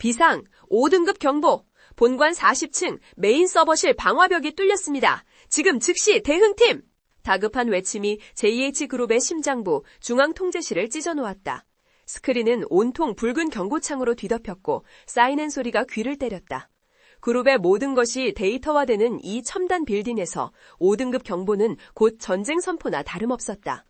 비상 5등급 경보. 본관 40층 메인 서버실 방화벽이 뚫렸습니다. 지금 즉시 대응팀! 다급한 외침이 JH그룹의 심장부 중앙통제실을 찢어놓았다. 스크린은 온통 붉은 경고창으로 뒤덮였고 사이렌 소리가 귀를 때렸다. 그룹의 모든 것이 데이터화되는 이 첨단 빌딩에서 5등급 경보는 곧 전쟁 선포나 다름없었다.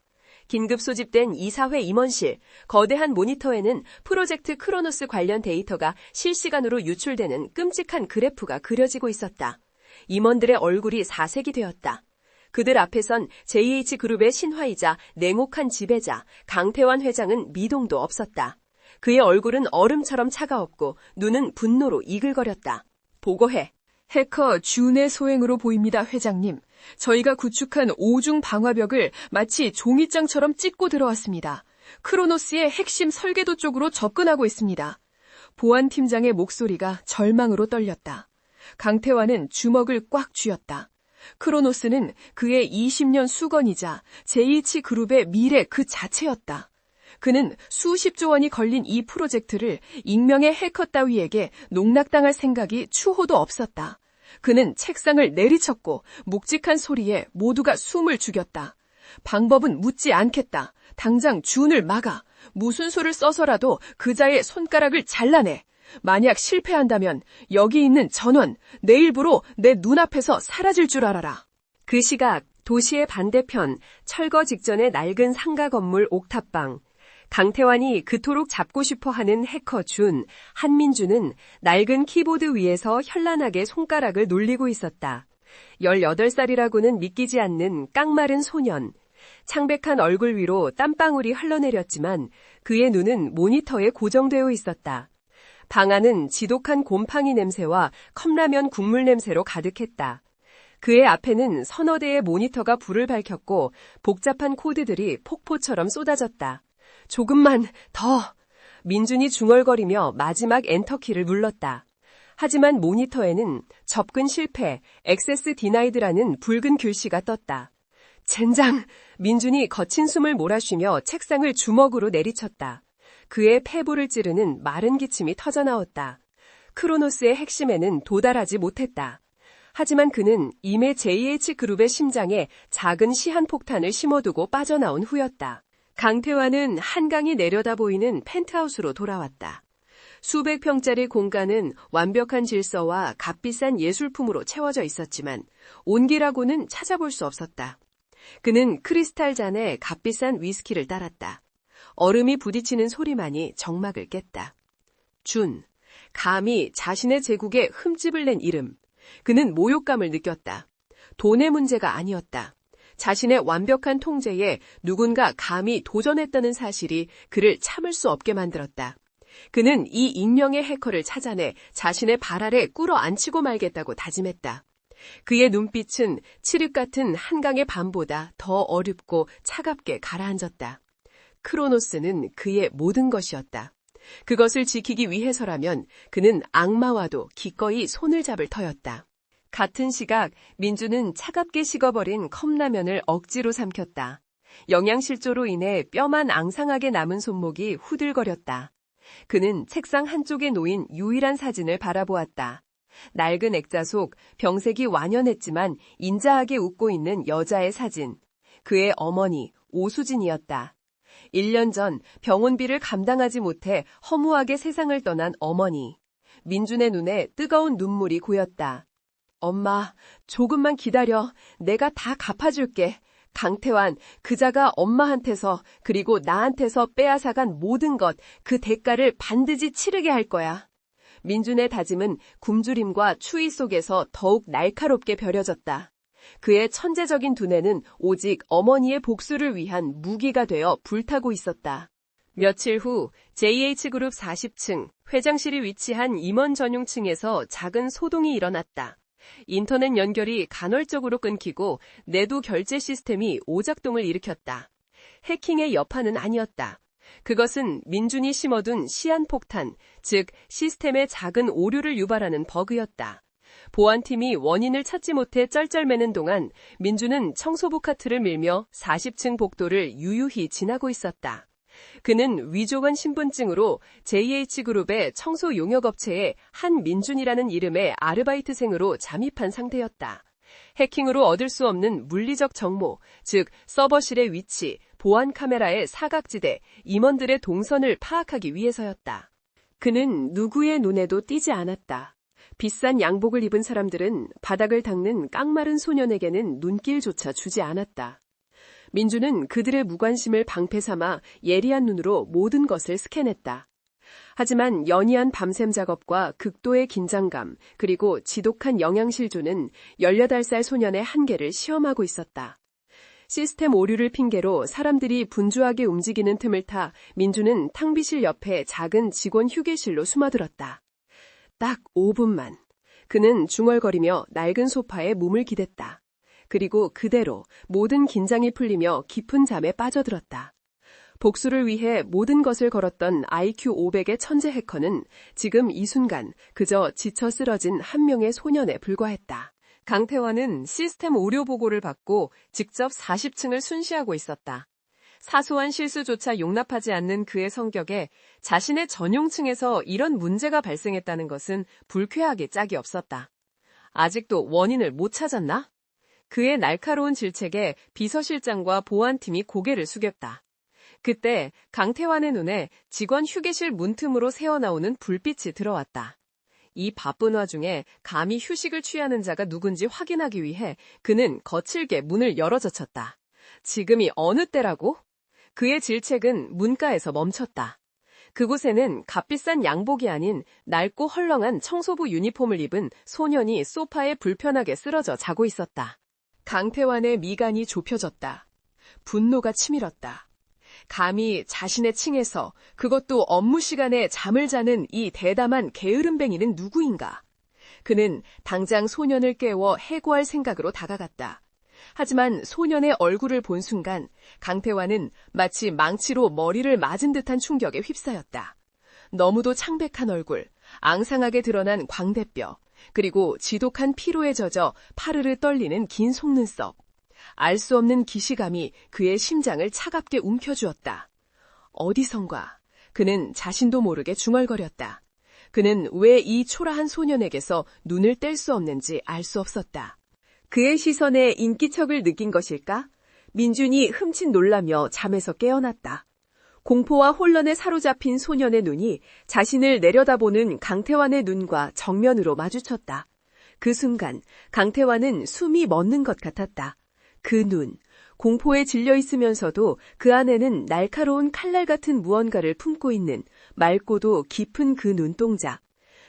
긴급 소집된 이사회 임원실, 거대한 모니터에는 프로젝트 크로노스 관련 데이터가 실시간으로 유출되는 끔찍한 그래프가 그려지고 있었다. 임원들의 얼굴이 사색이 되었다. 그들 앞에선 JH그룹의 신화이자 냉혹한 지배자 강태환 회장은 미동도 없었다. 그의 얼굴은 얼음처럼 차가웠고 눈은 분노로 이글거렸다. 보고해. 해커 준의 소행으로 보입니다, 회장님. 저희가 구축한 5중 방화벽을 마치 종이장처럼 찢고 들어왔습니다. 크로노스의 핵심 설계도 쪽으로 접근하고 있습니다. 보안팀장의 목소리가 절망으로 떨렸다. 강태환은 주먹을 꽉 쥐었다. 크로노스는 그의 20년 수건이자 JH그룹의 미래 그 자체였다. 그는 수십조 원이 걸린 이 프로젝트를 익명의 해커 따위에게 농락당할 생각이 추호도 없었다. 그는 책상을 내리쳤고 묵직한 소리에 모두가 숨을 죽였다. 방법은 묻지 않겠다. 당장 준을 막아. 무슨 수를 써서라도 그자의 손가락을 잘라내. 만약 실패한다면 여기 있는 전원, 내일부로 내 눈앞에서 사라질 줄 알아라. 그 시각 도시의 반대편 철거 직전의 낡은 상가 건물 옥탑방. 강태환이 그토록 잡고 싶어하는 해커 준, 한민주는 낡은 키보드 위에서 현란하게 손가락을 놀리고 있었다. 18살이라고는 믿기지 않는 깡마른 소년. 창백한 얼굴 위로 땀방울이 흘러내렸지만 그의 눈은 모니터에 고정되어 있었다. 방 안은 지독한 곰팡이 냄새와 컵라면 국물 냄새로 가득했다. 그의 앞에는 서너 대의 모니터가 불을 밝혔고 복잡한 코드들이 폭포처럼 쏟아졌다. 조금만 더! 민준이 중얼거리며 마지막 엔터키를 눌렀다. 하지만 모니터에는 접근 실패, 액세스 디나이드라는 붉은 글씨가 떴다. 젠장! 민준이 거친 숨을 몰아쉬며 책상을 주먹으로 내리쳤다. 그의 폐부를 찌르는 마른 기침이 터져나왔다. 크로노스의 핵심에는 도달하지 못했다. 하지만 그는 이미 JH그룹의 심장에 작은 시한폭탄을 심어두고 빠져나온 후였다. 강태환은 한강이 내려다 보이는 펜트하우스로 돌아왔다. 수백 평짜리 공간은 완벽한 질서와 값비싼 예술품으로 채워져 있었지만 온기라고는 찾아볼 수 없었다. 그는 크리스탈 잔에 값비싼 위스키를 따랐다. 얼음이 부딪히는 소리만이 정막을 깼다. 준, 감히 자신의 제국에 흠집을 낸 이름. 그는 모욕감을 느꼈다. 돈의 문제가 아니었다. 자신의 완벽한 통제에 누군가 감히 도전했다는 사실이 그를 참을 수 없게 만들었다. 그는 이 익명의 해커를 찾아내 자신의 발 아래 꿇어 앉히고 말겠다고 다짐했다. 그의 눈빛은 칠흑 같은 한강의 밤보다 더 어렵고 차갑게 가라앉았다. 크로노스는 그의 모든 것이었다. 그것을 지키기 위해서라면 그는 악마와도 기꺼이 손을 잡을 터였다. 같은 시각 민주는 차갑게 식어버린 컵라면을 억지로 삼켰다. 영양실조로 인해 뼈만 앙상하게 남은 손목이 후들거렸다. 그는 책상 한쪽에 놓인 유일한 사진을 바라보았다. 낡은 액자 속 병색이 완연했지만 인자하게 웃고 있는 여자의 사진. 그의 어머니 오수진이었다. 1년 전 병원비를 감당하지 못해 허무하게 세상을 떠난 어머니. 민준의 눈에 뜨거운 눈물이 고였다. 엄마, 조금만 기다려. 내가 다 갚아줄게. 강태환, 그자가 엄마한테서 그리고 나한테서 빼앗아간 모든 것, 그 대가를 반드시 치르게 할 거야. 민준의 다짐은 굶주림과 추위 속에서 더욱 날카롭게 벼려졌다. 그의 천재적인 두뇌는 오직 어머니의 복수를 위한 무기가 되어 불타고 있었다. 며칠 후 JH그룹 40층 회장실이 위치한 임원 전용층에서 작은 소동이 일어났다. 인터넷 연결이 간헐적으로 끊기고 내도 결제 시스템이 오작동을 일으켰다. 해킹의 여파는 아니었다. 그것은 민준이 심어둔 시한폭탄, 즉 시스템의 작은 오류를 유발하는 버그였다. 보안팀이 원인을 찾지 못해 쩔쩔매는 동안 민준은 청소부 카트를 밀며 40층 복도를 유유히 지나고 있었다. 그는 위조한 신분증으로 JH그룹의 청소 용역업체에 한민준이라는 이름의 아르바이트생으로 잠입한 상태였다. 해킹으로 얻을 수 없는 물리적 정보, 즉 서버실의 위치, 보안 카메라의 사각지대, 임원들의 동선을 파악하기 위해서였다. 그는 누구의 눈에도 띄지 않았다. 비싼 양복을 입은 사람들은 바닥을 닦는 깡마른 소년에게는 눈길조차 주지 않았다. 민주는 그들의 무관심을 방패 삼아 예리한 눈으로 모든 것을 스캔했다. 하지만 연이은 밤샘 작업과 극도의 긴장감, 그리고 지독한 영양실조는 18살 소년의 한계를 시험하고 있었다. 시스템 오류를 핑계로 사람들이 분주하게 움직이는 틈을 타 민주는 탕비실 옆에 작은 직원 휴게실로 숨어들었다. 딱 5분만. 그는 중얼거리며 낡은 소파에 몸을 기댔다. 그리고 그대로 모든 긴장이 풀리며 깊은 잠에 빠져들었다. 복수를 위해 모든 것을 걸었던 IQ 500의 천재 해커는 지금 이 순간 그저 지쳐 쓰러진 한 명의 소년에 불과했다. 강태환은 시스템 오류 보고를 받고 직접 40층을 순시하고 있었다. 사소한 실수조차 용납하지 않는 그의 성격에 자신의 전용층에서 이런 문제가 발생했다는 것은 불쾌하게 짝이 없었다. 아직도 원인을 못 찾았나? 그의 날카로운 질책에 비서실장과 보안팀이 고개를 숙였다. 그때 강태환의 눈에 직원 휴게실 문틈으로 새어나오는 불빛이 들어왔다. 이 바쁜 와중에 감히 휴식을 취하는 자가 누군지 확인하기 위해 그는 거칠게 문을 열어젖혔다. 지금이 어느 때라고? 그의 질책은 문가에서 멈췄다. 그곳에는 값비싼 양복이 아닌 낡고 헐렁한 청소부 유니폼을 입은 소년이 소파에 불편하게 쓰러져 자고 있었다. 강태환의 미간이 좁혀졌다. 분노가 치밀었다. 감히 자신의 층에서 그것도 업무 시간에 잠을 자는 이 대담한 게으름뱅이는 누구인가? 그는 당장 소년을 깨워 해고할 생각으로 다가갔다. 하지만 소년의 얼굴을 본 순간 강태환은 마치 망치로 머리를 맞은 듯한 충격에 휩싸였다. 너무도 창백한 얼굴, 앙상하게 드러난 광대뼈, 그리고 지독한 피로에 젖어 파르르 떨리는 긴 속눈썹. 알 수 없는 기시감이 그의 심장을 차갑게 움켜쥐었다. 어디선가 그는 자신도 모르게 중얼거렸다. 그는 왜 이 초라한 소년에게서 눈을 뗄 수 없는지 알 수 없었다. 그의 시선에 인기척을 느낀 것일까? 민준이 흠칫 놀라며 잠에서 깨어났다. 공포와 혼란에 사로잡힌 소년의 눈이 자신을 내려다보는 강태환의 눈과 정면으로 마주쳤다. 그 순간 강태환은 숨이 멎는 것 같았다. 그 눈, 공포에 질려 있으면서도 그 안에는 날카로운 칼날 같은 무언가를 품고 있는 맑고도 깊은 그 눈동자.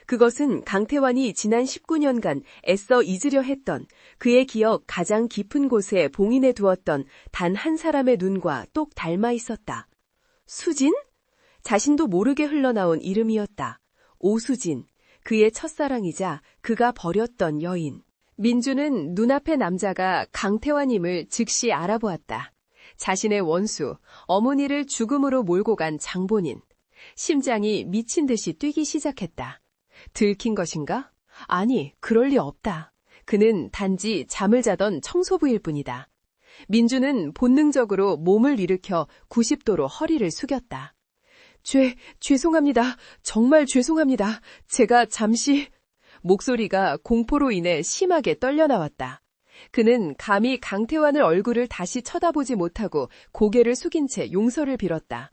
그것은 강태환이 지난 19년간 애써 잊으려 했던 그의 기억 가장 깊은 곳에 봉인해 두었던 단 한 사람의 눈과 똑 닮아 있었다. 수진? 자신도 모르게 흘러나온 이름이었다. 오수진, 그의 첫사랑이자 그가 버렸던 여인. 민주는 눈앞의 남자가 강태환임을 즉시 알아보았다. 자신의 원수, 어머니를 죽음으로 몰고 간 장본인. 심장이 미친 듯이 뛰기 시작했다. 들킨 것인가? 아니, 그럴 리 없다. 그는 단지 잠을 자던 청소부일 뿐이다. 민주는 본능적으로 몸을 일으켜 90도로 허리를 숙였다. 죄송합니다. 정말 죄송합니다. 제가 잠시... 목소리가 공포로 인해 심하게 떨려 나왔다. 그는 감히 강태환의 얼굴을 다시 쳐다보지 못하고 고개를 숙인 채 용서를 빌었다.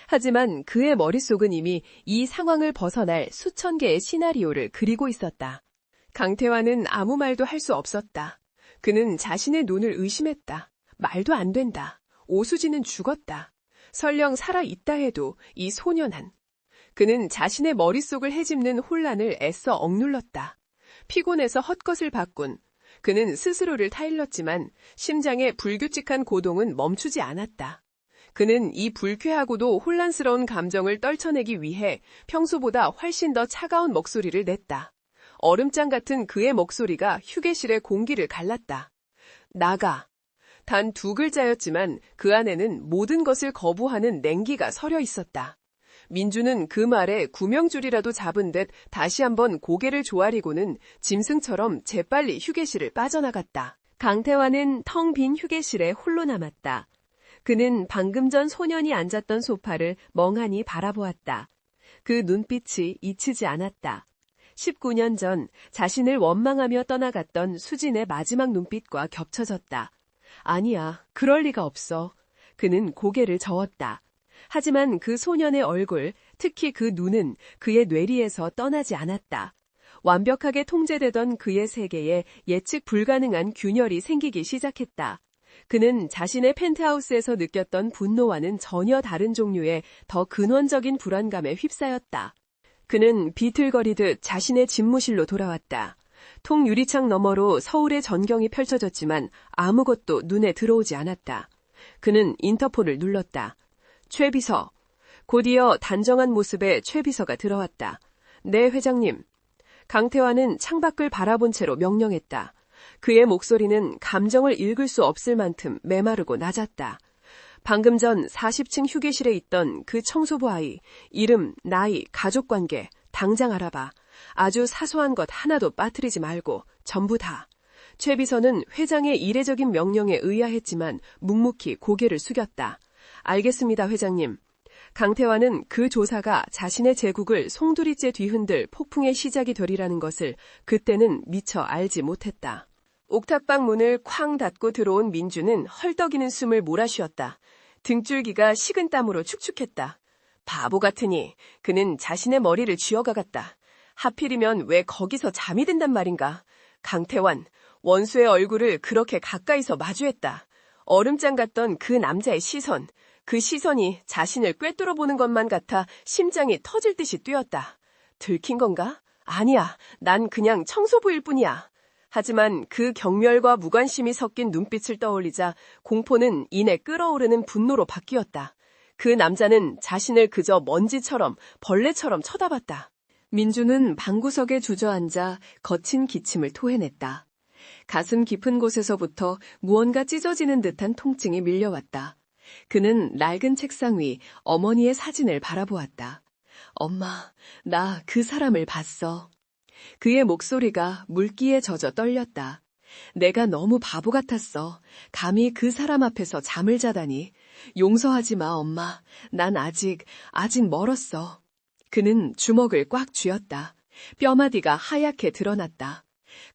하지만 그의 머릿속은 이미 이 상황을 벗어날 수천 개의 시나리오를 그리고 있었다. 강태환은 아무 말도 할 수 없었다. 그는 자신의 눈을 의심했다. 말도 안 된다. 오수진은 죽었다. 설령 살아있다 해도 이 소년한. 그는 자신의 머릿속을 헤집는 혼란을 애써 억눌렀다. 피곤해서 헛것을 바꾼. 그는 스스로를 타일렀지만 심장의 불규칙한 고동은 멈추지 않았다. 그는 이 불쾌하고도 혼란스러운 감정을 떨쳐내기 위해 평소보다 훨씬 더 차가운 목소리를 냈다. 얼음장 같은 그의 목소리가 휴게실의 공기를 갈랐다. 나가. 단 2글자였지만 그 안에는 모든 것을 거부하는 냉기가 서려 있었다. 민주는 그 말에 구명줄이라도 잡은 듯 다시 한번 고개를 조아리고는 짐승처럼 재빨리 휴게실을 빠져나갔다. 강태환은 텅 빈 휴게실에 홀로 남았다. 그는 방금 전 소년이 앉았던 소파를 멍하니 바라보았다. 그 눈빛이 잊히지 않았다. 19년 전 자신을 원망하며 떠나갔던 수진의 마지막 눈빛과 겹쳐졌다. 아니야, 그럴 리가 없어. 그는 고개를 저었다. 하지만 그 소년의 얼굴, 특히 그 눈은 그의 뇌리에서 떠나지 않았다. 완벽하게 통제되던 그의 세계에 예측 불가능한 균열이 생기기 시작했다. 그는 자신의 펜트하우스에서 느꼈던 분노와는 전혀 다른 종류의 더 근원적인 불안감에 휩싸였다. 그는 비틀거리듯 자신의 집무실로 돌아왔다. 통유리창 너머로 서울의 전경이 펼쳐졌지만 아무것도 눈에 들어오지 않았다. 그는 인터폰을 눌렀다. 최 비서. 곧이어 단정한 모습의 최 비서가 들어왔다. 네, 회장님. 강태환은 창밖을 바라본 채로 명령했다. 그의 목소리는 감정을 읽을 수 없을 만큼 메마르고 낮았다. 방금 전 40층 휴게실에 있던 그 청소부 아이, 이름, 나이, 가족관계, 당장 알아봐. 아주 사소한 것 하나도 빠뜨리지 말고 전부 다. 최 비서는 회장의 이례적인 명령에 의아했지만 묵묵히 고개를 숙였다. 알겠습니다, 회장님. 강태환은 그 조사가 자신의 제국을 송두리째 뒤흔들 폭풍의 시작이 되리라는 것을 그때는 미처 알지 못했다. 옥탑방 문을 쾅 닫고 들어온 민주는 헐떡이는 숨을 몰아쉬었다. 등줄기가 식은 땀으로 축축했다. 바보 같으니 그는 자신의 머리를 쥐어가갔다. 하필이면 왜 거기서 잠이 든단 말인가. 강태환, 원수의 얼굴을 그렇게 가까이서 마주했다. 얼음장 같던 그 남자의 시선, 그 시선이 자신을 꿰뚫어 보는 것만 같아 심장이 터질 듯이 뛰었다. 들킨 건가? 아니야, 난 그냥 청소부일 뿐이야. 하지만 그 경멸과 무관심이 섞인 눈빛을 떠올리자 공포는 이내 끓어오르는 분노로 바뀌었다. 그 남자는 자신을 그저 먼지처럼 벌레처럼 쳐다봤다. 민주는 방구석에 주저앉아 거친 기침을 토해냈다. 가슴 깊은 곳에서부터 무언가 찢어지는 듯한 통증이 밀려왔다. 그는 낡은 책상 위 어머니의 사진을 바라보았다. 엄마, 나 그 사람을 봤어. 그의 목소리가 물기에 젖어 떨렸다. 내가 너무 바보 같았어. 감히 그 사람 앞에서 잠을 자다니. 용서하지 마, 엄마. 난 아직 멀었어. 그는 주먹을 꽉 쥐었다. 뼈마디가 하얗게 드러났다.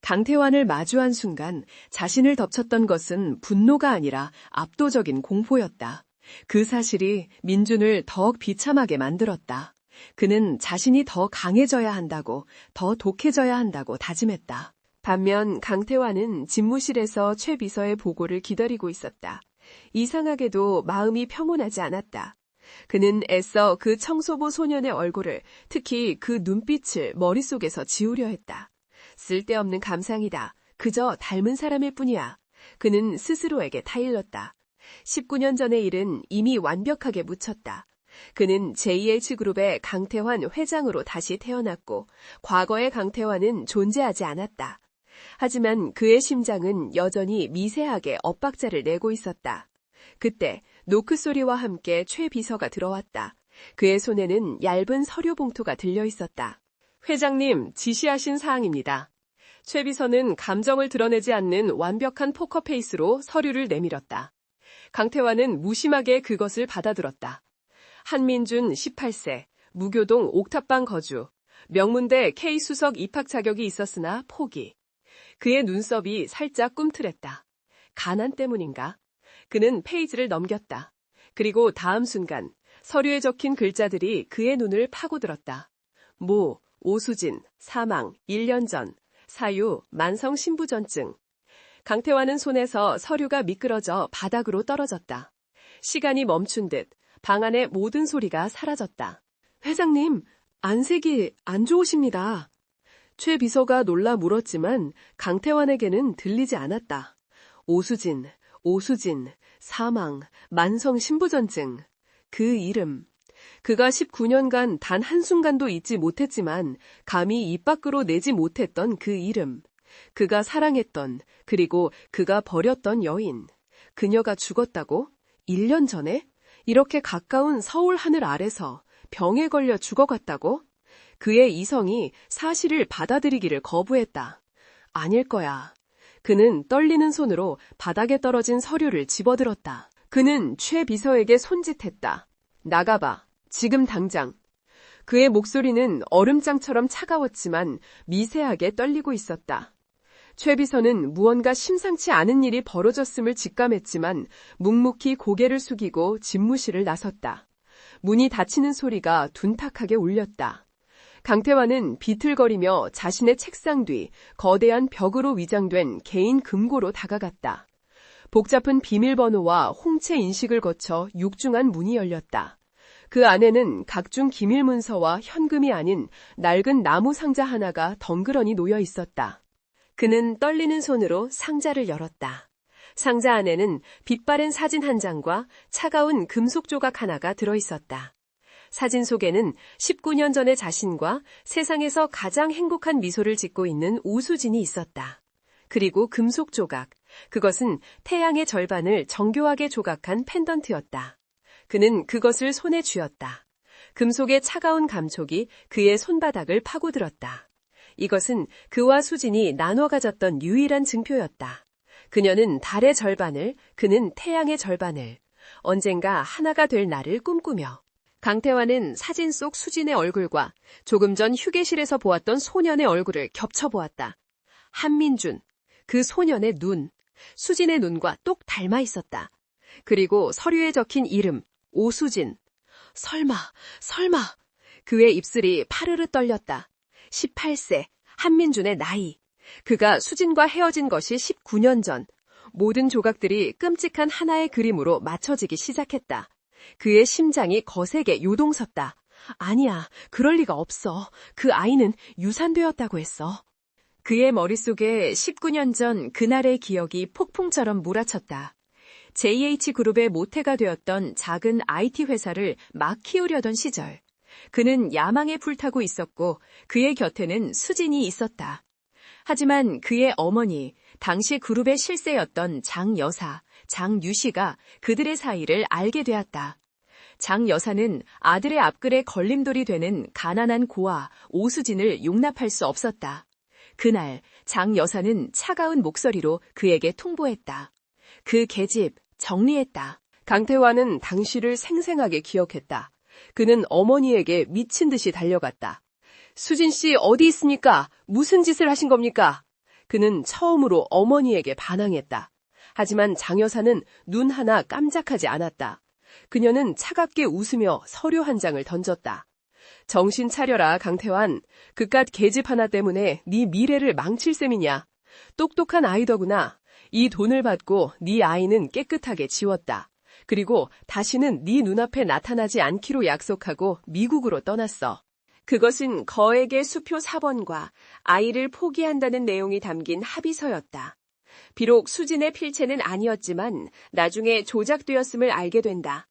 강태환을 마주한 순간 자신을 덮쳤던 것은 분노가 아니라 압도적인 공포였다. 그 사실이 민준을 더욱 비참하게 만들었다. 그는 자신이 더 강해져야 한다고, 더 독해져야 한다고 다짐했다. 반면 강태환은 집무실에서 최 비서의 보고를 기다리고 있었다. 이상하게도 마음이 평온하지 않았다. 그는 애써 그 청소부 소년의 얼굴을, 특히 그 눈빛을 머릿속에서 지우려 했다. 쓸데없는 감상이다. 그저 닮은 사람일 뿐이야. 그는 스스로에게 타일렀다. 19년 전의 일은 이미 완벽하게 묻혔다. 그는 JH그룹의 강태환 회장으로 다시 태어났고 과거의 강태환은 존재하지 않았다. 하지만 그의 심장은 여전히 미세하게 엇박자를 내고 있었다. 그때 노크 소리와 함께 최 비서가 들어왔다. 그의 손에는 얇은 서류 봉투가 들려 있었다. 회장님, 지시하신 사항입니다. 최 비서는 감정을 드러내지 않는 완벽한 포커페이스로 서류를 내밀었다. 강태환은 무심하게 그것을 받아들었다. 한민준 18세, 무교동 옥탑방 거주, 명문대 K수석 입학 자격이 있었으나 포기. 그의 눈썹이 살짝 꿈틀했다. 가난 때문인가? 그는 페이지를 넘겼다. 그리고 다음 순간 서류에 적힌 글자들이 그의 눈을 파고들었다. 모, 오수진, 사망, 1년 전, 사유, 만성 신부전증. 강태환은 손에서 서류가 미끄러져 바닥으로 떨어졌다. 시간이 멈춘 듯 방 안의 모든 소리가 사라졌다. 회장님, 안색이 안 좋으십니다. 최 비서가 놀라 물었지만 강태환에게는 들리지 않았다. 오수진, 사망, 만성 신부전증. 그 이름. 그가 19년간 단 한순간도 잊지 못했지만 감히 입 밖으로 내지 못했던 그 이름. 그가 사랑했던, 그리고 그가 버렸던 여인. 그녀가 죽었다고? 1년 전에? 이렇게 가까운 서울 하늘 아래서 병에 걸려 죽어갔다고? 그의 이성이 사실을 받아들이기를 거부했다. 아닐 거야. 그는 떨리는 손으로 바닥에 떨어진 서류를 집어들었다. 그는 최 비서에게 손짓했다. 나가봐. 지금 당장. 그의 목소리는 얼음장처럼 차가웠지만 미세하게 떨리고 있었다. 최 비서는 무언가 심상치 않은 일이 벌어졌음을 직감했지만 묵묵히 고개를 숙이고 집무실을 나섰다. 문이 닫히는 소리가 둔탁하게 울렸다. 강태환은 비틀거리며 자신의 책상 뒤 거대한 벽으로 위장된 개인 금고로 다가갔다. 복잡한 비밀번호와 홍채 인식을 거쳐 육중한 문이 열렸다. 그 안에는 각종 기밀 문서와 현금이 아닌 낡은 나무 상자 하나가 덩그러니 놓여 있었다. 그는 떨리는 손으로 상자를 열었다. 상자 안에는 빛바랜 사진 한 장과 차가운 금속 조각 하나가 들어 있었다. 사진 속에는 19년 전의 자신과 세상에서 가장 행복한 미소를 짓고 있는 오수진이 있었다. 그리고 금속 조각, 그것은 태양의 절반을 정교하게 조각한 펜던트였다. 그는 그것을 손에 쥐었다. 금속의 차가운 감촉이 그의 손바닥을 파고들었다. 이것은 그와 수진이 나눠 가졌던 유일한 증표였다. 그녀는 달의 절반을, 그는 태양의 절반을, 언젠가 하나가 될 날을 꿈꾸며. 강태환은 사진 속 수진의 얼굴과 조금 전 휴게실에서 보았던 소년의 얼굴을 겹쳐보았다. 한민준, 그 소년의 눈, 수진의 눈과 똑 닮아 있었다. 그리고 서류에 적힌 이름, 오수진. 설마. 그의 입술이 파르르 떨렸다. 18세, 한민준의 나이. 그가 수진과 헤어진 것이 19년 전. 모든 조각들이 끔찍한 하나의 그림으로 맞춰지기 시작했다. 그의 심장이 거세게 요동섰다. 아니야, 그럴 리가 없어. 그 아이는 유산되었다고 했어. 그의 머릿속에 19년 전 그날의 기억이 폭풍처럼 몰아쳤다. JH그룹의 모태가 되었던 작은 IT 회사를 막 키우려던 시절. 그는 야망에 불타고 있었고 그의 곁에는 수진이 있었다. 하지만 그의 어머니, 당시 그룹의 실세였던 장 여사, 장유 씨가 그들의 사이를 알게 되었다. 장 여사는 아들의 앞글에 걸림돌이 되는 가난한 고아 오수진을 용납할 수 없었다. 그날 장 여사는 차가운 목소리로 그에게 통보했다. 그 계집 정리했다. 강태환은 당시를 생생하게 기억했다. 그는 어머니에게 미친 듯이 달려갔다. 수진 씨 어디 있습니까? 무슨 짓을 하신 겁니까? 그는 처음으로 어머니에게 반항했다. 하지만 장 여사는 눈 하나 깜짝하지 않았다. 그녀는 차갑게 웃으며 서류 한 장을 던졌다. 정신 차려라, 강태환. 그깟 계집 하나 때문에 네 미래를 망칠 셈이냐. 똑똑한 아이더구나. 이 돈을 받고 네 아이는 깨끗하게 지웠다. 그리고 다시는 네 눈앞에 나타나지 않기로 약속하고 미국으로 떠났어. 그것은 거액의 수표 사본과 아이를 포기한다는 내용이 담긴 합의서였다. 비록 수진의 필체는 아니었지만 나중에 조작되었음을 알게 된다.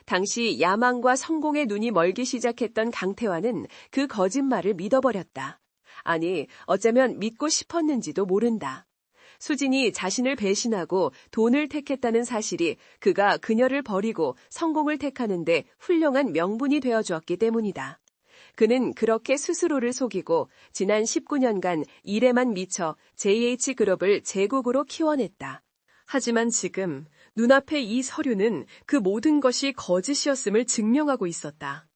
당시 야망과 성공의 눈이 멀기 시작했던 강태환은 그 거짓말을 믿어버렸다. 아니, 어쩌면 믿고 싶었는지도 모른다. 수진이 자신을 배신하고 돈을 택했다는 사실이 그가 그녀를 버리고 성공을 택하는데 훌륭한 명분이 되어주었기 때문이다. 그는 그렇게 스스로를 속이고 지난 19년간 일에만 미쳐 JH그룹을 제국으로 키워냈다. 하지만 지금 눈앞에 이 서류는 그 모든 것이 거짓이었음을 증명하고 있었다.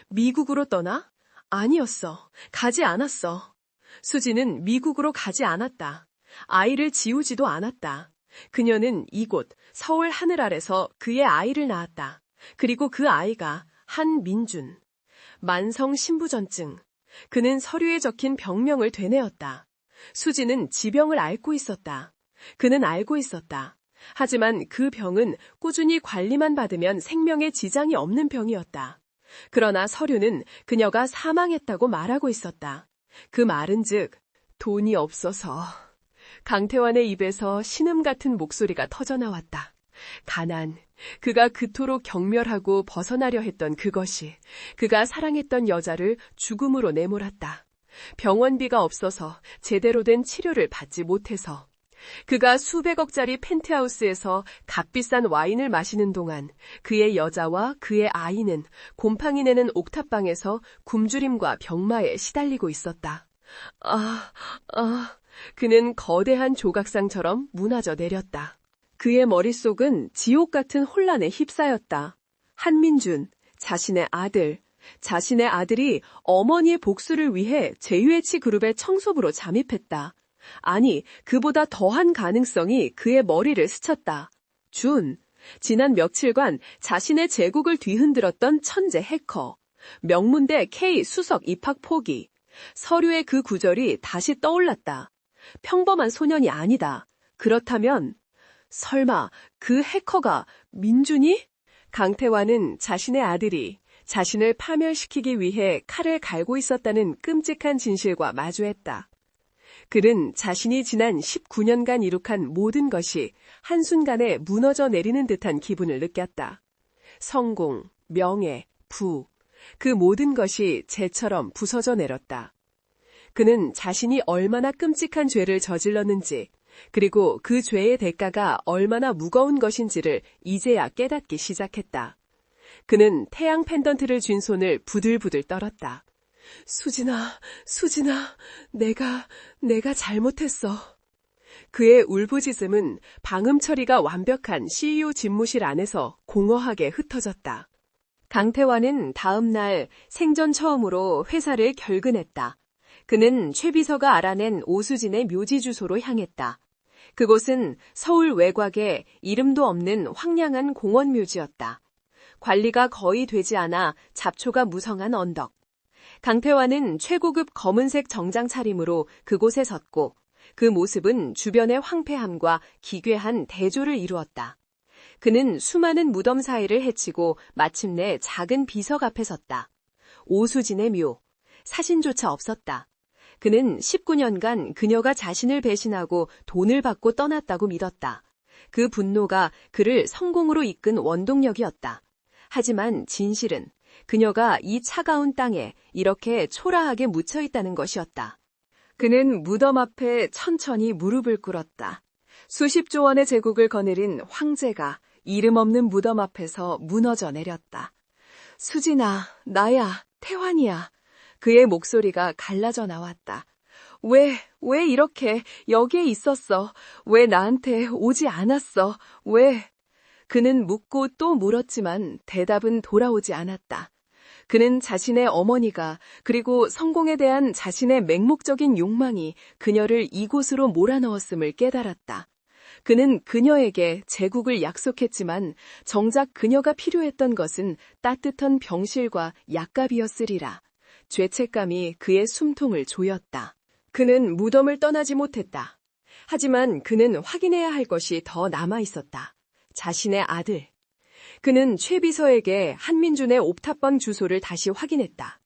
미국으로 떠나? 아니었어. 가지 않았어. 수지는 미국으로 가지 않았다. 아이를 지우지도 않았다. 그녀는 이곳 서울 하늘 아래서 그의 아이를 낳았다. 그리고 그 아이가 한민준. 만성 신부전증. 그는 서류에 적힌 병명을 되뇌었다. 수지는 지병을 앓고 있었다. 그는 알고 있었다. 하지만 그 병은 꾸준히 관리만 받으면 생명에 지장이 없는 병이었다. 그러나 서류는 그녀가 사망했다고 말하고 있었다. 그 말은즉 돈이 없어서. 강태환의 입에서 신음 같은 목소리가 터져나왔다. 가난, 그가 그토록 경멸하고 벗어나려 했던 그것이 그가 사랑했던 여자를 죽음으로 내몰았다. 병원비가 없어서 제대로 된 치료를 받지 못해서 그가 수백억짜리 펜트하우스에서 값비싼 와인을 마시는 동안 그의 여자와 그의 아이는 곰팡이 내는 옥탑방에서 굶주림과 병마에 시달리고 있었다. 그는 거대한 조각상처럼 무너져 내렸다. 그의 머릿속은 지옥 같은 혼란에 휩싸였다. 한민준, 자신의 아들이 어머니의 복수를 위해 JUH 그룹의 청소부로 잠입했다. 아니, 그보다 더한 가능성이 그의 머리를 스쳤다. 지난 며칠간 자신의 제국을 뒤흔들었던 천재 해커. 명문대 K 수석 입학 포기. 서류의 그 구절이 다시 떠올랐다. 평범한 소년이 아니다. 그렇다면 설마 그 해커가 민준이? 강태환은 자신의 아들이 자신을 파멸시키기 위해 칼을 갈고 있었다는 끔찍한 진실과 마주했다. 그는 자신이 지난 19년간 이룩한 모든 것이 한순간에 무너져 내리는 듯한 기분을 느꼈다. 성공, 명예, 부, 그 모든 것이 재처럼 부서져 내렸다. 그는 자신이 얼마나 끔찍한 죄를 저질렀는지, 그리고 그 죄의 대가가 얼마나 무거운 것인지를 이제야 깨닫기 시작했다. 그는 태양 펜던트를 쥔 손을 부들부들 떨었다. 수진아, 내가 잘못했어. 그의 울부짖음은 방음 처리가 완벽한 CEO 집무실 안에서 공허하게 흩어졌다. 강태환은 다음 날 생전 처음으로 회사를 결근했다. 그는 최 비서가 알아낸 오수진의 묘지 주소로 향했다. 그곳은 서울 외곽에 이름도 없는 황량한 공원 묘지였다. 관리가 거의 되지 않아 잡초가 무성한 언덕. 강태환은 최고급 검은색 정장 차림으로 그곳에 섰고 그 모습은 주변의 황폐함과 기괴한 대조를 이루었다. 그는 수많은 무덤 사이를 헤치고 마침내 작은 비석 앞에 섰다. 오수진의 묘. 사신조차 없었다. 그는 19년간 그녀가 자신을 배신하고 돈을 받고 떠났다고 믿었다. 그 분노가 그를 성공으로 이끈 원동력이었다. 하지만 진실은 그녀가 이 차가운 땅에 이렇게 초라하게 묻혀 있다는 것이었다. 그는 무덤 앞에 천천히 무릎을 꿇었다. 수십조 원의 제국을 거느린 황제가 이름 없는 무덤 앞에서 무너져 내렸다. 수진아, 나야, 태환이야. 그의 목소리가 갈라져 나왔다. 왜 이렇게 여기에 있었어? 왜 나한테 오지 않았어? 왜? 그는 묻고 또 물었지만 대답은 돌아오지 않았다. 그는 자신의 어머니가 그리고 성공에 대한 자신의 맹목적인 욕망이 그녀를 이곳으로 몰아넣었음을 깨달았다. 그는 그녀에게 제국을 약속했지만 정작 그녀가 필요했던 것은 따뜻한 병실과 약값이었으리라. 죄책감이 그의 숨통을 조였다. 그는 무덤을 떠나지 못했다. 하지만 그는 확인해야 할 것이 더 남아 있었다. 자신의 아들. 그는 최 비서에게 한민준의 옥탑방 주소를 다시 확인했다.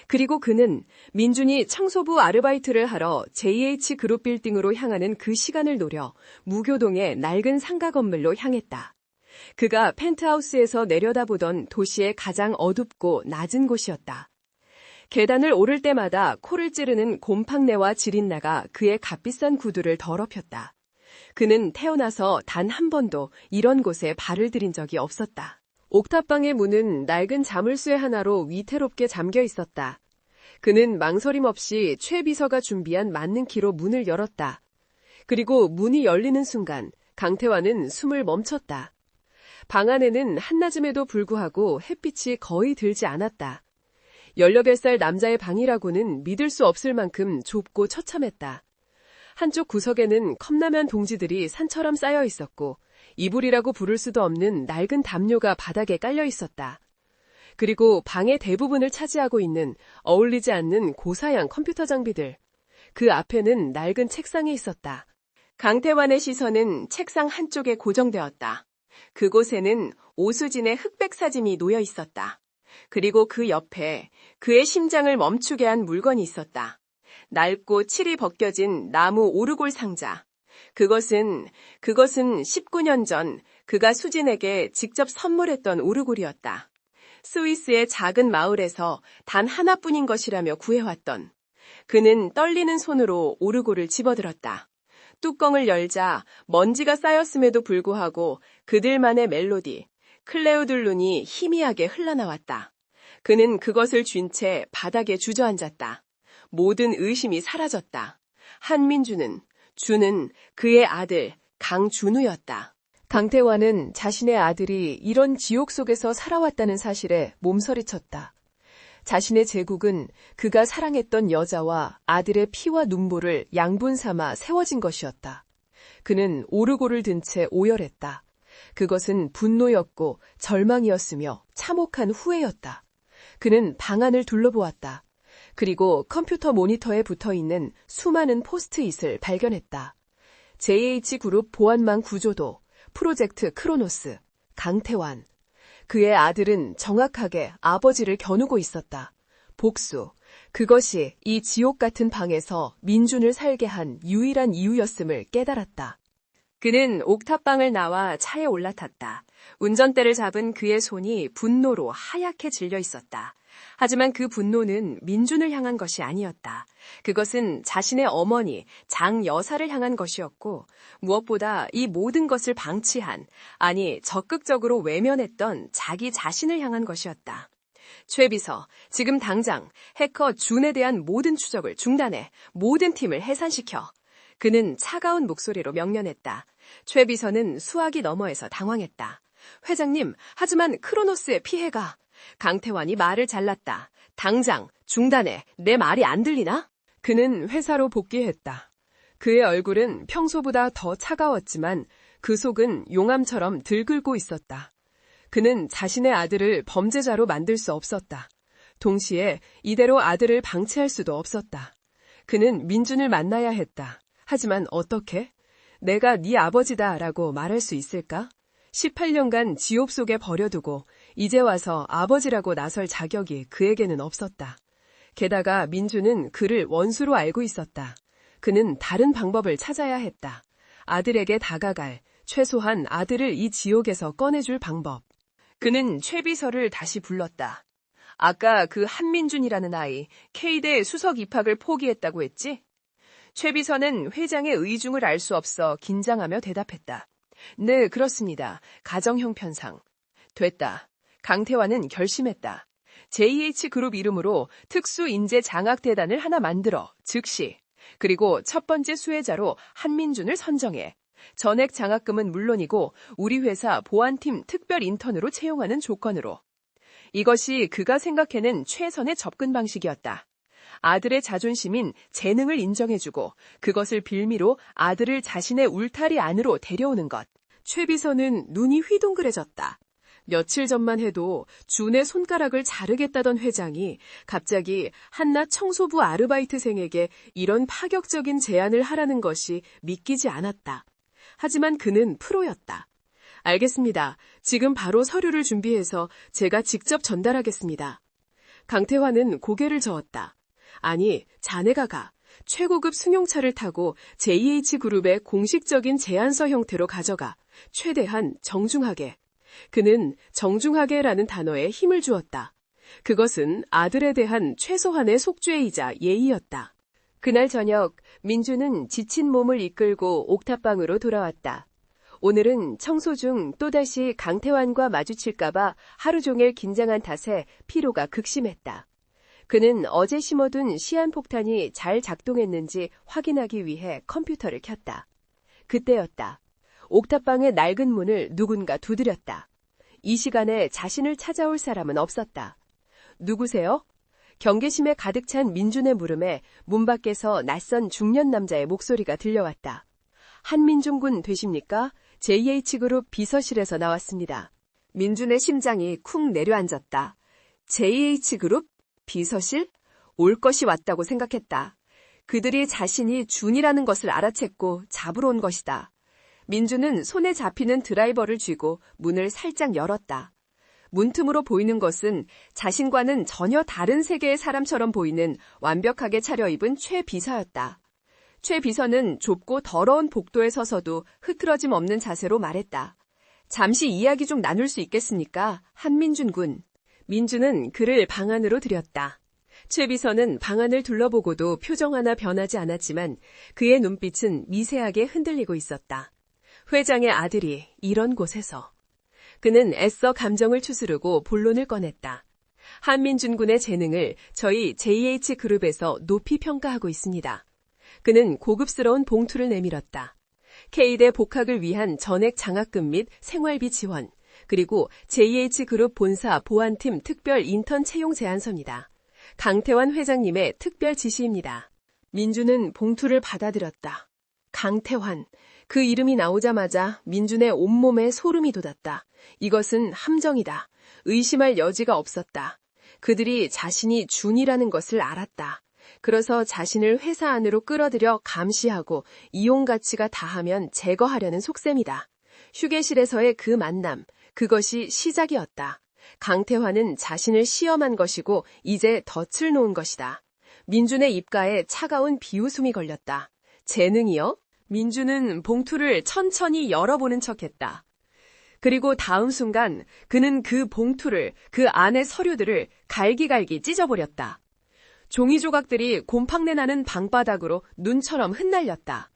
그리고 그는 민준이 청소부 아르바이트를 하러 JH 그룹 빌딩으로 향하는 그 시간을 노려 무교동의 낡은 상가 건물로 향했다. 그가 펜트하우스에서 내려다보던 도시의 가장 어둡고 낮은 곳이었다. 계단을 오를 때마다 코를 찌르는 곰팡내와 지린내가 그의 값비싼 구두를 더럽혔다. 그는 태어나서 단 한 번도 이런 곳에 발을 들인 적이 없었다. 옥탑방의 문은 낡은 자물쇠 하나로 위태롭게 잠겨 있었다. 그는 망설임 없이 최 비서가 준비한 맞는 키로 문을 열었다. 그리고 문이 열리는 순간 강태환은 숨을 멈췄다. 방 안에는 한낮임에도 불구하고 햇빛이 거의 들지 않았다. 18살 남자의 방이라고는 믿을 수 없을 만큼 좁고 처참했다. 한쪽 구석에는 컵라면 봉지들이 산처럼 쌓여 있었고 이불이라고 부를 수도 없는 낡은 담요가 바닥에 깔려 있었다. 그리고 방의 대부분을 차지하고 있는 어울리지 않는 고사양 컴퓨터 장비들. 그 앞에는 낡은 책상이 있었다. 강태환의 시선은 책상 한쪽에 고정되었다. 그곳에는 오수진의 흑백 사진이 놓여 있었다. 그리고 그 옆에 그의 심장을 멈추게 한 물건이 있었다. 낡고 칠이 벗겨진 나무 오르골 상자. 그것은 19년 전 그가 수진에게 직접 선물했던 오르골이었다. 스위스의 작은 마을에서 단 하나뿐인 것이라며 구해왔던. 그는 떨리는 손으로 오르골을 집어들었다. 뚜껑을 열자 먼지가 쌓였음에도 불구하고 그들만의 멜로디, 클레오들룬이 희미하게 흘러나왔다. 그는 그것을 쥔 채 바닥에 주저앉았다. 모든 의심이 사라졌다. 한민주는 그의 아들 강준우였다. 강태환은 자신의 아들이 이런 지옥 속에서 살아왔다는 사실에 몸서리쳤다. 자신의 제국은 그가 사랑했던 여자와 아들의 피와 눈물을 양분 삼아 세워진 것이었다. 그는 오르골을 든 채 오열했다. 그것은 분노였고 절망이었으며 참혹한 후회였다. 그는 방안을 둘러보았다. 그리고 컴퓨터 모니터에 붙어있는 수많은 포스트잇을 발견했다. JH그룹 보안망 구조도, 프로젝트 크로노스, 강태환. 그의 아들은 정확하게 아버지를 겨누고 있었다. 복수. 그것이 이 지옥 같은 방에서 민준을 살게 한 유일한 이유였음을 깨달았다. 그는 옥탑방을 나와 차에 올라탔다. 운전대를 잡은 그의 손이 분노로 하얗게 질려 있었다. 하지만 그 분노는 민준을 향한 것이 아니었다. 그것은 자신의 어머니, 장 여사를 향한 것이었고 무엇보다 이 모든 것을 방치한, 아니 적극적으로 외면했던 자기 자신을 향한 것이었다. 최 비서, 지금 당장 해커 준에 대한 모든 추적을 중단해 모든 팀을 해산시켜. 그는 차가운 목소리로 명령했다. 최 비서는 수화기 너머에서 당황했다. 회장님, 하지만 크로노스의 피해가... 강태환이 말을 잘랐다. 당장 중단해. 내 말이 안 들리나? 그는 회사로 복귀했다. 그의 얼굴은 평소보다 더 차가웠지만 그 속은 용암처럼 들끓고 있었다. 그는 자신의 아들을 범죄자로 만들 수 없었다. 동시에 이대로 아들을 방치할 수도 없었다. 그는 민준을 만나야 했다. 하지만 어떻게? 내가 네 아버지다라고 말할 수 있을까? 18년간 지옥 속에 버려두고 이제 와서 아버지라고 나설 자격이 그에게는 없었다. 게다가 민준은 그를 원수로 알고 있었다. 그는 다른 방법을 찾아야 했다. 아들에게 다가갈, 최소한 아들을 이 지옥에서 꺼내줄 방법. 그는 최 비서를 다시 불렀다. 아까 그 한민준이라는 아이, K대 수석 입학을 포기했다고 했지? 최 비서는 회장의 의중을 알 수 없어 긴장하며 대답했다. 네, 그렇습니다. 가정형편상. 됐다. 강태환은 결심했다. JH그룹 이름으로 특수인재장학대단을 하나 만들어 즉시. 그리고 첫 번째 수혜자로 한민준을 선정해. 전액 장학금은 물론이고 우리 회사 보안팀 특별 인턴으로 채용하는 조건으로. 이것이 그가 생각해낸 최선의 접근 방식이었다. 아들의 자존심인 재능을 인정해주고 그것을 빌미로 아들을 자신의 울타리 안으로 데려오는 것. 최 비서는 눈이 휘둥그레졌다. 며칠 전만 해도 준의 손가락을 자르겠다던 회장이 갑자기 한낮 청소부 아르바이트생에게 이런 파격적인 제안을 하라는 것이 믿기지 않았다. 하지만 그는 프로였다. 알겠습니다. 지금 바로 서류를 준비해서 제가 직접 전달하겠습니다. 강태환은 고개를 저었다. 아니, 자네가 가. 최고급 승용차를 타고 JH그룹의 공식적인 제안서 형태로 가져가. 최대한 정중하게. 그는 정중하게라는 단어에 힘을 주었다. 그것은 아들에 대한 최소한의 속죄이자 예의였다. 그날 저녁, 민주는 지친 몸을 이끌고 옥탑방으로 돌아왔다. 오늘은 청소 중 또다시 강태환과 마주칠까봐 하루 종일 긴장한 탓에 피로가 극심했다. 그는 어제 심어둔 시한폭탄이 잘 작동했는지 확인하기 위해 컴퓨터를 켰다. 그때였다. 옥탑방의 낡은 문을 누군가 두드렸다. 이 시간에 자신을 찾아올 사람은 없었다. 누구세요? 경계심에 가득 찬 민준의 물음에 문 밖에서 낯선 중년 남자의 목소리가 들려왔다. 한민준 군 되십니까? JH그룹 비서실에서 나왔습니다. 민준의 심장이 쿵 내려앉았다. JH그룹? 비서실? 올 것이 왔다고 생각했다. 그들이 자신이 준이라는 것을 알아챘고 잡으러 온 것이다. 민준은 손에 잡히는 드라이버를 쥐고 문을 살짝 열었다. 문틈으로 보이는 것은 자신과는 전혀 다른 세계의 사람처럼 보이는 완벽하게 차려입은 최 비서였다. 최 비서는 좁고 더러운 복도에 서서도 흐트러짐 없는 자세로 말했다. 잠시 이야기 좀 나눌 수 있겠습니까? 한민준 군. 민준은 그를 방 안으로 들였다. 최 비서는 방 안을 둘러보고도 표정 하나 변하지 않았지만 그의 눈빛은 미세하게 흔들리고 있었다. 회장의 아들이 이런 곳에서. 그는 애써 감정을 추스르고 본론을 꺼냈다. 한민준 군의 재능을 저희 JH그룹에서 높이 평가하고 있습니다. 그는 고급스러운 봉투를 내밀었다. K대 복학을 위한 전액 장학금 및 생활비 지원, 그리고 JH그룹 본사 보안팀 특별 인턴 채용 제안서입니다. 강태환 회장님의 특별 지시입니다. 민주는 봉투를 받아들였다. 강태환. 그 이름이 나오자마자 민준의 온몸에 소름이 돋았다. 이것은 함정이다. 의심할 여지가 없었다. 그들이 자신이 준이라는 것을 알았다. 그래서 자신을 회사 안으로 끌어들여 감시하고 이용 가치가 다하면 제거하려는 속셈이다. 휴게실에서의 그 만남, 그것이 시작이었다. 강태환은 자신을 시험한 것이고 이제 덫을 놓은 것이다. 민준의 입가에 차가운 비웃음이 걸렸다. 재능이요? 민준은 봉투를 천천히 열어보는 척했다. 그리고 다음 순간 그는 그 봉투를, 그 안의 서류들을 갈기갈기 찢어버렸다. 종이 조각들이 곰팡내 나는 방바닥으로 눈처럼 흩날렸다.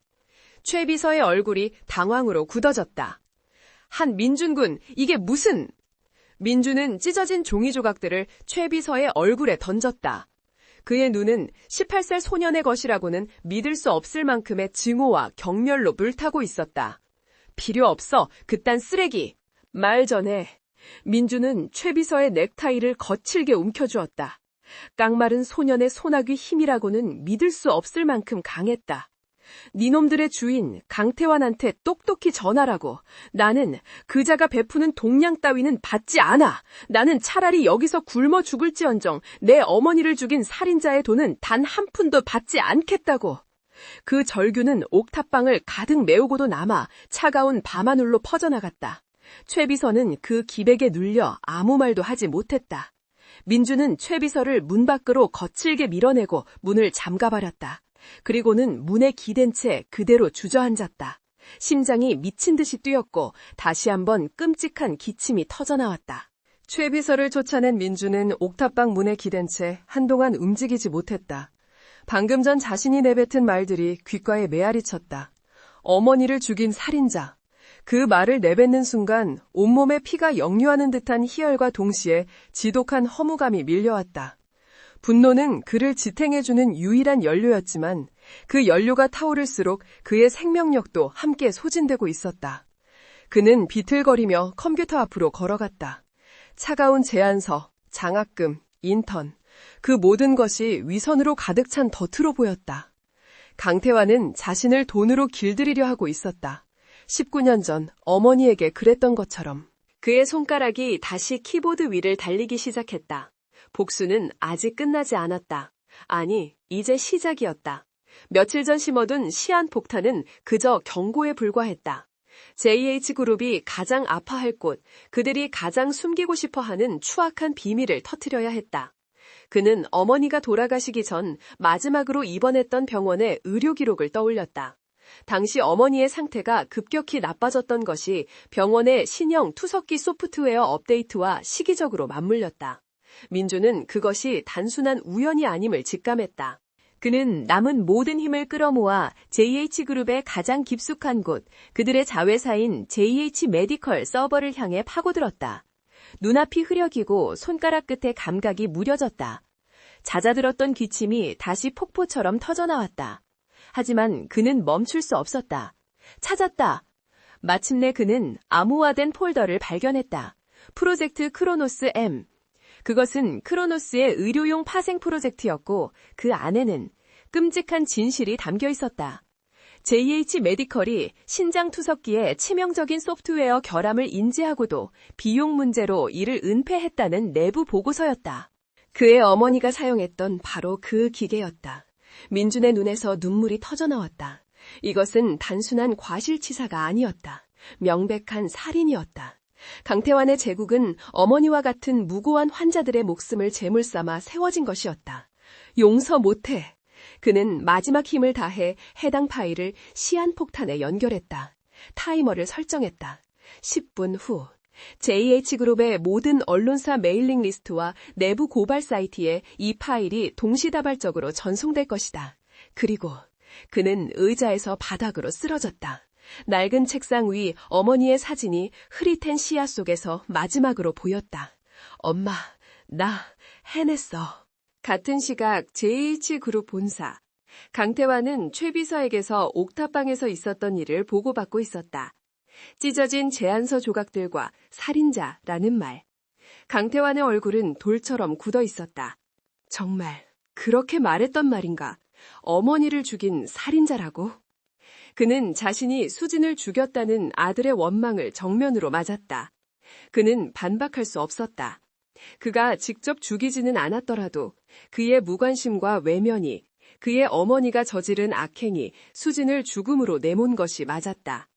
최 비서의 얼굴이 당황으로 굳어졌다. 한민준군, 이게 무슨... 민준은 찢어진 종이 조각들을 최 비서의 얼굴에 던졌다. 그의 눈은 18살 소년의 것이라고는 믿을 수 없을 만큼의 증오와 경멸로 불타고 있었다. 필요 없어, 그딴 쓰레기. 말 전에 민준은 최 비서의 넥타이를 거칠게 움켜주었다. 깡마른 소년의 소나귀 힘이라고는 믿을 수 없을 만큼 강했다. 니놈들의 주인 강태환한테 똑똑히 전하라고. 나는 그자가 베푸는 동량 따위는 받지 않아. 나는 차라리 여기서 굶어 죽을지언정 내 어머니를 죽인 살인자의 돈은 단 한 푼도 받지 않겠다고. 그 절규는 옥탑방을 가득 메우고도 남아 차가운 밤하늘로 퍼져나갔다. 최 비서는 그 기백에 눌려 아무 말도 하지 못했다. 민주는 최 비서를 문 밖으로 거칠게 밀어내고 문을 잠가버렸다. 그리고는 문에 기댄 채 그대로 주저앉았다. 심장이 미친 듯이 뛰었고 다시 한번 끔찍한 기침이 터져나왔다. 최 비서를 쫓아낸 민주는 옥탑방 문에 기댄 채 한동안 움직이지 못했다. 방금 전 자신이 내뱉은 말들이 귓가에 메아리 쳤다. 어머니를 죽인 살인자. 그 말을 내뱉는 순간 온몸에 피가 역류하는 듯한 희열과 동시에 지독한 허무감이 밀려왔다. 분노는 그를 지탱해주는 유일한 연료였지만 그 연료가 타오를수록 그의 생명력도 함께 소진되고 있었다. 그는 비틀거리며 컴퓨터 앞으로 걸어갔다. 차가운 제안서, 장학금, 인턴, 그 모든 것이 위선으로 가득 찬 덫으로 보였다. 강태환은 자신을 돈으로 길들이려 하고 있었다. 19년 전 어머니에게 그랬던 것처럼. 그의 손가락이 다시 키보드 위를 달리기 시작했다. 복수는 아직 끝나지 않았다. 아니, 이제 시작이었다. 며칠 전 심어둔 시한폭탄은 그저 경고에 불과했다. JH그룹이 가장 아파할 곳, 그들이 가장 숨기고 싶어하는 추악한 비밀을 터뜨려야 했다. 그는 어머니가 돌아가시기 전 마지막으로 입원했던 병원의 의료 기록을 떠올렸다. 당시 어머니의 상태가 급격히 나빠졌던 것이 병원의 신형 투석기 소프트웨어 업데이트와 시기적으로 맞물렸다. 민주는 그것이 단순한 우연이 아님을 직감했다. 그는 남은 모든 힘을 끌어모아 JH그룹의 가장 깊숙한 곳, 그들의 자회사인 JH메디컬 서버를 향해 파고들었다. 눈앞이 흐려지고 손가락 끝에 감각이 무뎌졌다. 잦아들었던 기침이 다시 폭포처럼 터져나왔다. 하지만 그는 멈출 수 없었다. 찾았다. 마침내 그는 암호화된 폴더를 발견했다. 프로젝트 크로노스 M. 그것은 크로노스의 의료용 파생 프로젝트였고 그 안에는 끔찍한 진실이 담겨 있었다. JH메디컬이 신장 투석기에 치명적인 소프트웨어 결함을 인지하고도 비용 문제로 이를 은폐했다는 내부 보고서였다. 그의 어머니가 사용했던 바로 그 기계였다. 민준의 눈에서 눈물이 터져나왔다. 이것은 단순한 과실치사가 아니었다. 명백한 살인이었다. 강태환의 제국은 어머니와 같은 무고한 환자들의 목숨을 제물 삼아 세워진 것이었다. 용서 못해. 그는 마지막 힘을 다해 해당 파일을 시한폭탄에 연결했다. 타이머를 설정했다. 10분 후 JH그룹의 모든 언론사 메일링 리스트와 내부 고발 사이트에 이 파일이 동시다발적으로 전송될 것이다. 그리고 그는 의자에서 바닥으로 쓰러졌다. 낡은 책상 위 어머니의 사진이 흐릿한 시야 속에서 마지막으로 보였다. 엄마, 나 해냈어. 같은 시각 JH그룹 본사. 강태환은 최 비서에게서 옥탑방에서 있었던 일을 보고받고 있었다. 찢어진 제안서 조각들과 살인자라는 말. 강태환의 얼굴은 돌처럼 굳어 있었다. 정말 그렇게 말했던 말인가? 어머니를 죽인 살인자라고? 그는 자신이 수진을 죽였다는 아들의 원망을 정면으로 맞았다. 그는 반박할 수 없었다. 그가 직접 죽이지는 않았더라도 그의 무관심과 외면이, 그의 어머니가 저지른 악행이 수진을 죽음으로 내몬 것이 맞았다.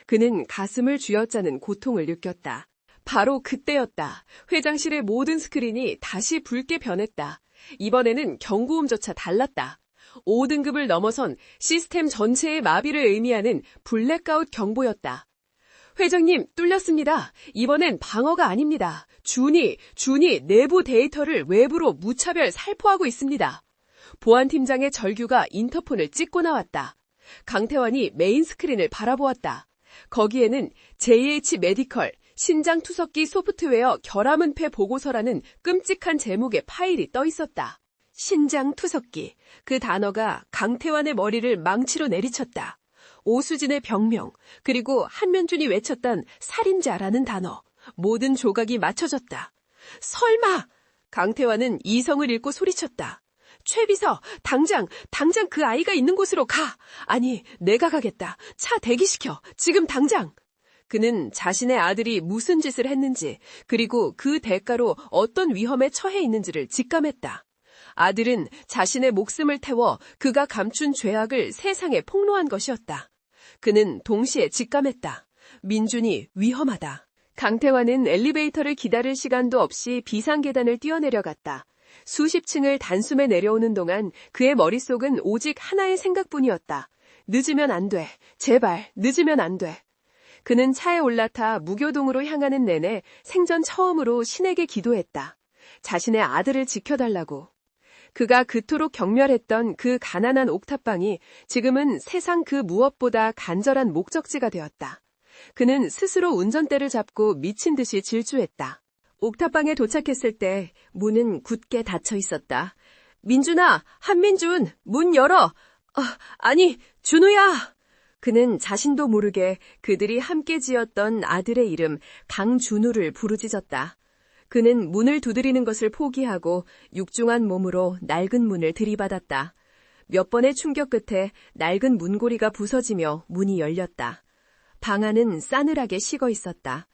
그는 가슴을 쥐어짜는 고통을 느꼈다. 바로 그때였다. 회장실의 모든 스크린이 다시 붉게 변했다. 이번에는 경고음조차 달랐다. 5등급을 넘어선 시스템 전체의 마비를 의미하는 블랙아웃 경보였다. 회장님, 뚫렸습니다. 이번엔 방어가 아닙니다. 준이 내부 데이터를 외부로 무차별 살포하고 있습니다. 보안팀장의 절규가 인터폰을 찍고 나왔다. 강태환이 메인 스크린을 바라보았다. 거기에는 JH 메디컬 신장투석기 소프트웨어 결함은폐 보고서라는 끔찍한 제목의 파일이 떠 있었다. 신장투석기, 그 단어가 강태환의 머리를 망치로 내리쳤다. 오수진의 병명, 그리고 한면준이 외쳤던 살인자라는 단어, 모든 조각이 맞춰졌다. 설마! 강태환은 이성을 잃고 소리쳤다. 최 비서, 당장 그 아이가 있는 곳으로 가! 아니, 내가 가겠다. 차 대기시켜. 지금 당장! 그는 자신의 아들이 무슨 짓을 했는지, 그리고 그 대가로 어떤 위험에 처해 있는지를 직감했다. 아들은 자신의 목숨을 태워 그가 감춘 죄악을 세상에 폭로한 것이었다. 그는 동시에 직감했다. 민준이 위험하다. 강태환은 엘리베이터를 기다릴 시간도 없이 비상계단을 뛰어내려갔다. 수십 층을 단숨에 내려오는 동안 그의 머릿속은 오직 하나의 생각뿐이었다. 늦으면 안 돼. 제발 늦으면 안 돼. 그는 차에 올라타 무교동으로 향하는 내내 생전 처음으로 신에게 기도했다. 자신의 아들을 지켜달라고. 그가 그토록 경멸했던 그 가난한 옥탑방이 지금은 세상 그 무엇보다 간절한 목적지가 되었다. 그는 스스로 운전대를 잡고 미친 듯이 질주했다. 옥탑방에 도착했을 때 문은 굳게 닫혀 있었다. 민준아, 한민준, 문 열어! 아니, 준우야! 그는 자신도 모르게 그들이 함께 지었던 아들의 이름 강준우를 부르짖었다. 그는 문을 두드리는 것을 포기하고 육중한 몸으로 낡은 문을 들이받았다. 몇 번의 충격 끝에 낡은 문고리가 부서지며 문이 열렸다. 방 안은 싸늘하게 식어 있었다.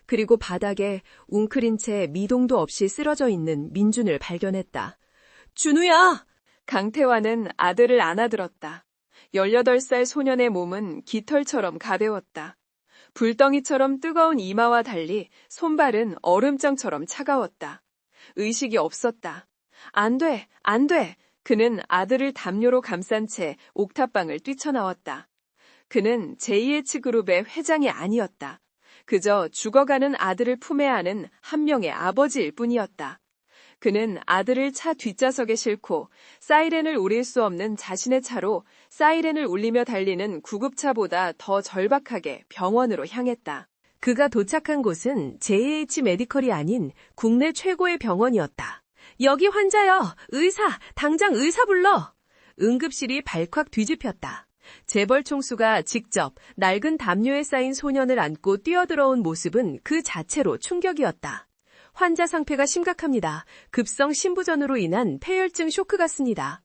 그리고 바닥에 웅크린 채 미동도 없이 쓰러져 있는 민준을 발견했다. 준우야! 강태환은 아들을 안아들었다. 18살 소년의 몸은 깃털처럼 가벼웠다. 불덩이처럼 뜨거운 이마와 달리 손발은 얼음장처럼 차가웠다. 의식이 없었다. 안 돼, 안 돼! 그는 아들을 담요로 감싼 채 옥탑방을 뛰쳐나왔다. 그는 JH그룹의 회장이 아니었다. 그저 죽어가는 아들을 품에 안은 한 명의 아버지일 뿐이었다. 그는 아들을 차 뒷좌석에 싣고 사이렌을 울릴 수 없는 자신의 차로 사이렌을 울리며 달리는 구급차보다 더 절박하게 병원으로 향했다. 그가 도착한 곳은 JH 메디컬이 아닌 국내 최고의 병원이었다. 여기 환자여! 의사! 당장 의사 불러! 응급실이 발칵 뒤집혔다. 재벌 총수가 직접 낡은 담요에 쌓인 소년을 안고 뛰어들어온 모습은 그 자체로 충격이었다. 환자 상태가 심각합니다. 급성 심부전으로 인한 폐혈증 쇼크 같습니다.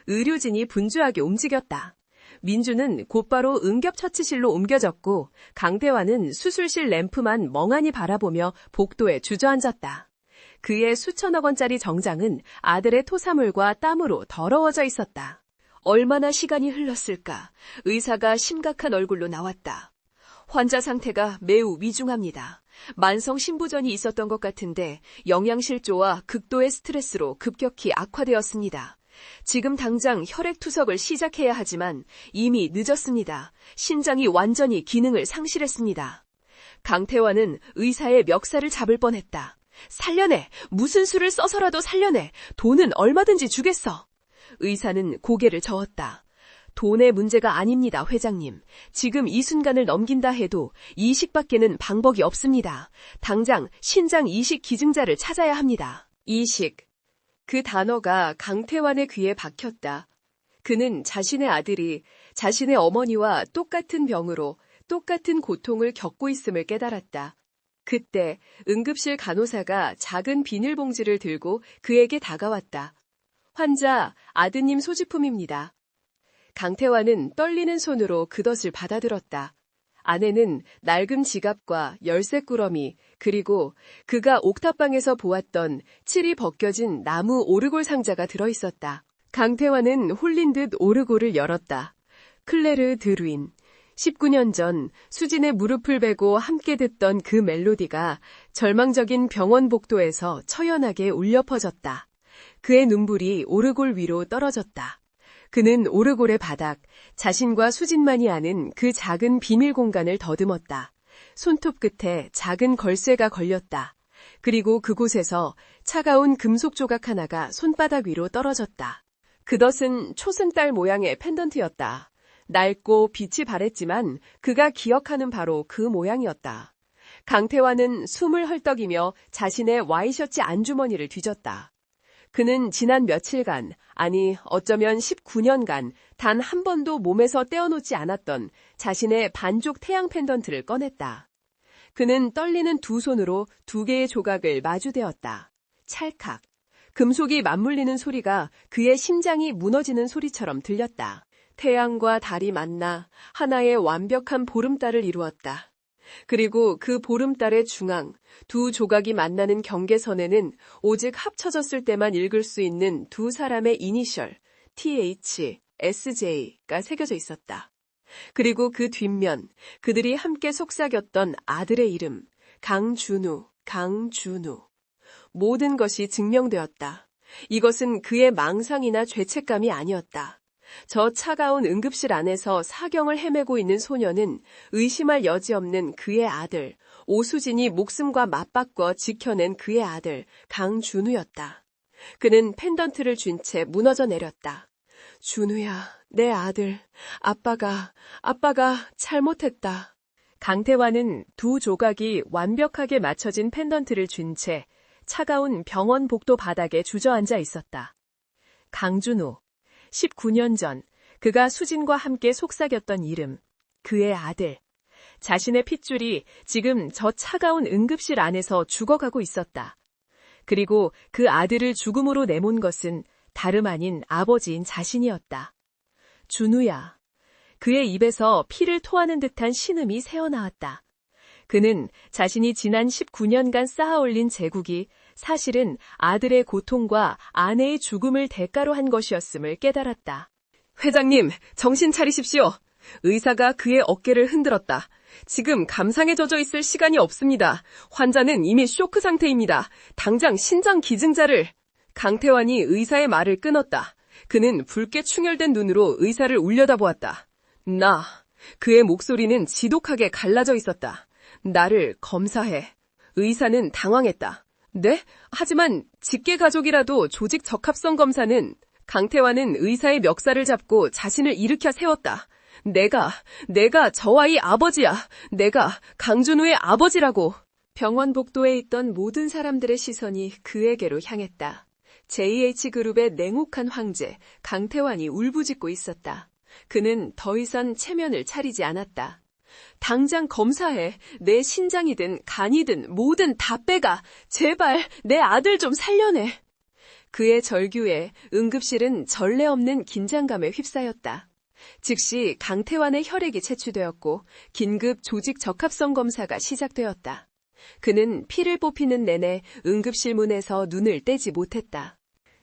의료진이 분주하게 움직였다. 민주는 곧바로 응급처치실로 옮겨졌고 강태환은 수술실 램프만 멍하니 바라보며 복도에 주저앉았다. 그의 수천억 원짜리 정장은 아들의 토사물과 땀으로 더러워져 있었다. 얼마나 시간이 흘렀을까? 의사가 심각한 얼굴로 나왔다. 환자 상태가 매우 위중합니다. 만성 심부전이 있었던 것 같은데 영양실조와 극도의 스트레스로 급격히 악화되었습니다. 지금 당장 혈액투석을 시작해야 하지만 이미 늦었습니다. 신장이 완전히 기능을 상실했습니다. 강태환은 의사의 멱살을 잡을 뻔했다. 살려내! 무슨 수를 써서라도 살려내! 돈은 얼마든지 주겠어! 의사는 고개를 저었다. 돈의 문제가 아닙니다, 회장님. 지금 이 순간을 넘긴다 해도 이식밖에는 방법이 없습니다. 당장 신장 이식 기증자를 찾아야 합니다. 이식. 그 단어가 강태환의 귀에 박혔다. 그는 자신의 아들이 자신의 어머니와 똑같은 병으로 똑같은 고통을 겪고 있음을 깨달았다. 그때 응급실 간호사가 작은 비닐봉지를 들고 그에게 다가왔다. 환자 아드님 소지품입니다. 강태환은 떨리는 손으로 그것을 받아들었다. 안에는 낡은 지갑과 열쇠꾸러미, 그리고 그가 옥탑방에서 보았던 칠이 벗겨진 나무 오르골 상자가 들어있었다. 강태환은 홀린 듯 오르골을 열었다. 클레르 드루인. 19년 전 수진의 무릎을 베고 함께 듣던 그 멜로디가 절망적인 병원 복도에서 처연하게 울려 퍼졌다. 그의 눈물이 오르골 위로 떨어졌다. 그는 오르골의 바닥, 자신과 수진만이 아는 그 작은 비밀 공간을 더듬었다. 손톱 끝에 작은 걸쇠가 걸렸다. 그리고 그곳에서 차가운 금속 조각 하나가 손바닥 위로 떨어졌다. 그것은 초승달 모양의 펜던트였다. 낡고 빛이 바랬지만 그가 기억하는 바로 그 모양이었다. 강태환은 숨을 헐떡이며 자신의 와이셔츠 안주머니를 뒤졌다. 그는 지난 며칠간, 아니 어쩌면 19년간 단 한 번도 몸에서 떼어놓지 않았던 자신의 반쪽 태양 펜던트를 꺼냈다. 그는 떨리는 두 손으로 두 개의 조각을 마주대었다. 찰칵. 금속이 맞물리는 소리가 그의 심장이 무너지는 소리처럼 들렸다. 태양과 달이 만나 하나의 완벽한 보름달을 이루었다. 그리고 그 보름달의 중앙, 두 조각이 만나는 경계선에는 오직 합쳐졌을 때만 읽을 수 있는 두 사람의 이니셜, TH, SJ가 새겨져 있었다. 그리고 그 뒷면, 그들이 함께 속삭였던 아들의 이름, 강준우. 모든 것이 증명되었다. 이것은 그의 망상이나 죄책감이 아니었다. 저 차가운 응급실 안에서 사경을 헤매고 있는 소녀는 의심할 여지 없는 그의 아들, 오수진이 목숨과 맞바꿔 지켜낸 그의 아들, 강준우였다. 그는 펜던트를 쥔 채 무너져 내렸다. 준우야, 내 아들, 아빠가 잘못했다. 강태환은 두 조각이 완벽하게 맞춰진 펜던트를 쥔 채 차가운 병원 복도 바닥에 주저앉아 있었다. 강준우. 19년 전 그가 수진과 함께 속삭였던 이름, 그의 아들. 자신의 핏줄이 지금 저 차가운 응급실 안에서 죽어가고 있었다. 그리고 그 아들을 죽음으로 내몬 것은 다름 아닌 아버지인 자신이었다. 준우야. 그의 입에서 피를 토하는 듯한 신음이 새어나왔다. 그는 자신이 지난 19년간 쌓아올린 제국이 사실은 아들의 고통과 아내의 죽음을 대가로 한 것이었음을 깨달았다. 회장님, 정신 차리십시오. 의사가 그의 어깨를 흔들었다. 지금 감상에 젖어 있을 시간이 없습니다. 환자는 이미 쇼크 상태입니다. 당장 신장 기증자를... 강태환이 의사의 말을 끊었다. 그는 붉게 충혈된 눈으로 의사를 울려다보았다. 그의 목소리는 지독하게 갈라져 있었다. 나를 검사해. 의사는 당황했다. 네? 하지만 직계 가족이라도 조직 적합성 검사는... 강태환은 의사의 멱살을 잡고 자신을 일으켜 세웠다. 내가 저 아이 아버지야. 내가 강준우의 아버지라고. 병원 복도에 있던 모든 사람들의 시선이 그에게로 향했다. JH그룹의 냉혹한 황제, 강태환이 울부짖고 있었다. 그는 더 이상 체면을 차리지 않았다. 당장 검사해. 내 신장이든 간이든 뭐든 다 빼가. 제발 내 아들 좀 살려내. 그의 절규에 응급실은 전례 없는 긴장감에 휩싸였다. 즉시 강태환의 혈액이 채취되었고 긴급 조직 적합성 검사가 시작되었다. 그는 피를 뽑히는 내내 응급실 문에서 눈을 떼지 못했다.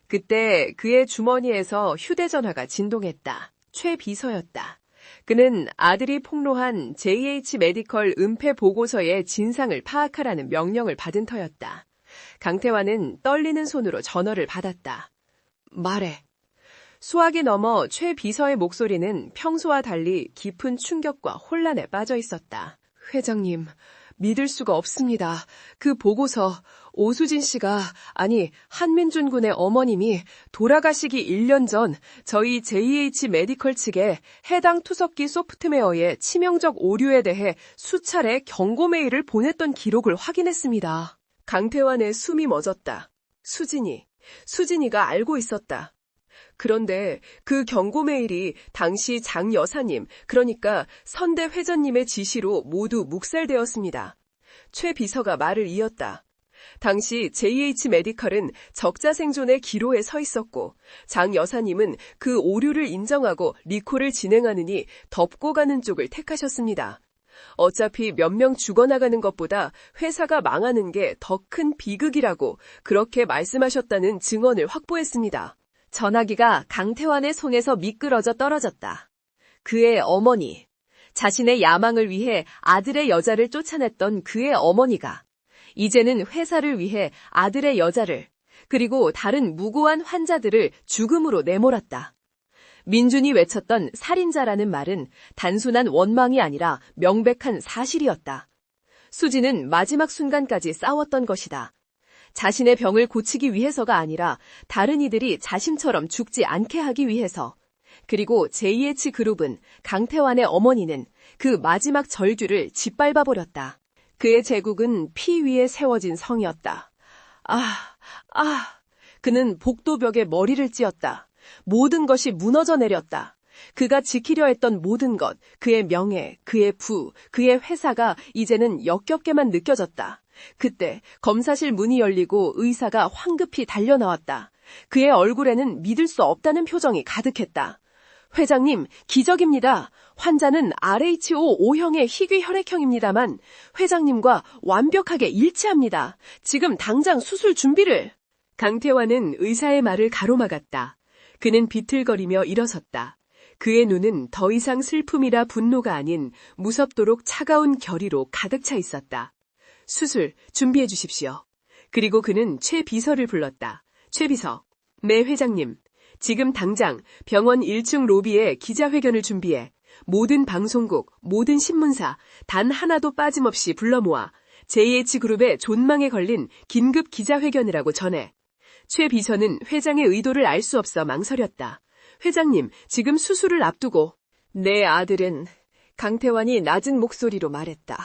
그때 그의 주머니에서 휴대전화가 진동했다. 최 비서였다. 그는 아들이 폭로한 JH 메디컬 은폐 보고서의 진상을 파악하라는 명령을 받은 터였다. 강태환은 떨리는 손으로 전화를 받았다. 말해. 수화기 너머 최 비서의 목소리는 평소와 달리 깊은 충격과 혼란에 빠져 있었다. 회장님, 믿을 수가 없습니다. 그 보고서, 오수진 씨가, 아니 한민준 군의 어머님이 돌아가시기 1년 전 저희 JH 메디컬 측에 해당 투석기 소프트웨어의 치명적 오류에 대해 수차례 경고 메일을 보냈던 기록을 확인했습니다. 강태환의 숨이 멎었다. 수진이가 알고 있었다. 그런데 그 경고 메일이 당시 장 여사님, 그러니까 선대 회장님의 지시로 모두 묵살되었습니다. 최 비서가 말을 이었다. 당시 JH 메디컬은 적자 생존의 기로에 서 있었고 장 여사님은 그 오류를 인정하고 리콜을 진행하느니 덮고 가는 쪽을 택하셨습니다. 어차피 몇 명 죽어나가는 것보다 회사가 망하는 게 더 큰 비극이라고 그렇게 말씀하셨다는 증언을 확보했습니다. 전화기가 강태환의 손에서 미끄러져 떨어졌다. 그의 어머니, 자신의 야망을 위해 아들의 여자를 쫓아냈던 그의 어머니가 이제는 회사를 위해 아들의 여자를 그리고 다른 무고한 환자들을 죽음으로 내몰았다. 민준이 외쳤던 살인자라는 말은 단순한 원망이 아니라 명백한 사실이었다. 수지는 마지막 순간까지 싸웠던 것이다. 자신의 병을 고치기 위해서가 아니라 다른 이들이 자신처럼 죽지 않게 하기 위해서. 그리고 JH그룹은 강태환의 어머니는 그 마지막 절규를 짓밟아버렸다. 그의 제국은 피 위에 세워진 성이었다. 그는 복도벽에 머리를 찧었다. 모든 것이 무너져 내렸다. 그가 지키려 했던 모든 것, 그의 명예, 그의 부, 그의 회사가 이제는 역겹게만 느껴졌다. 그때 검사실 문이 열리고 의사가 황급히 달려나왔다. 그의 얼굴에는 믿을 수 없다는 표정이 가득했다. 회장님, 기적입니다. 환자는 RH5-O형의 희귀혈액형입니다만 회장님과 완벽하게 일치합니다. 지금 당장 수술 준비를. 강태환은 의사의 말을 가로막았다. 그는 비틀거리며 일어섰다. 그의 눈은 더 이상 슬픔이라 분노가 아닌 무섭도록 차가운 결의로 가득 차 있었다. 수술 준비해 주십시오. 그리고 그는 최 비서를 불렀다. 최 비서. 네, 회장님. 지금 당장 병원 1층 로비에 기자회견을 준비해 모든 방송국, 모든 신문사 단 하나도 빠짐없이 불러 모아 JH그룹의 존망에 걸린 긴급 기자회견이라고 전해. 최 비서는 회장의 의도를 알 수 없어 망설였다. 회장님, 지금 수술을 앞두고. 내 아들은 강태환이 낮은 목소리로 말했다.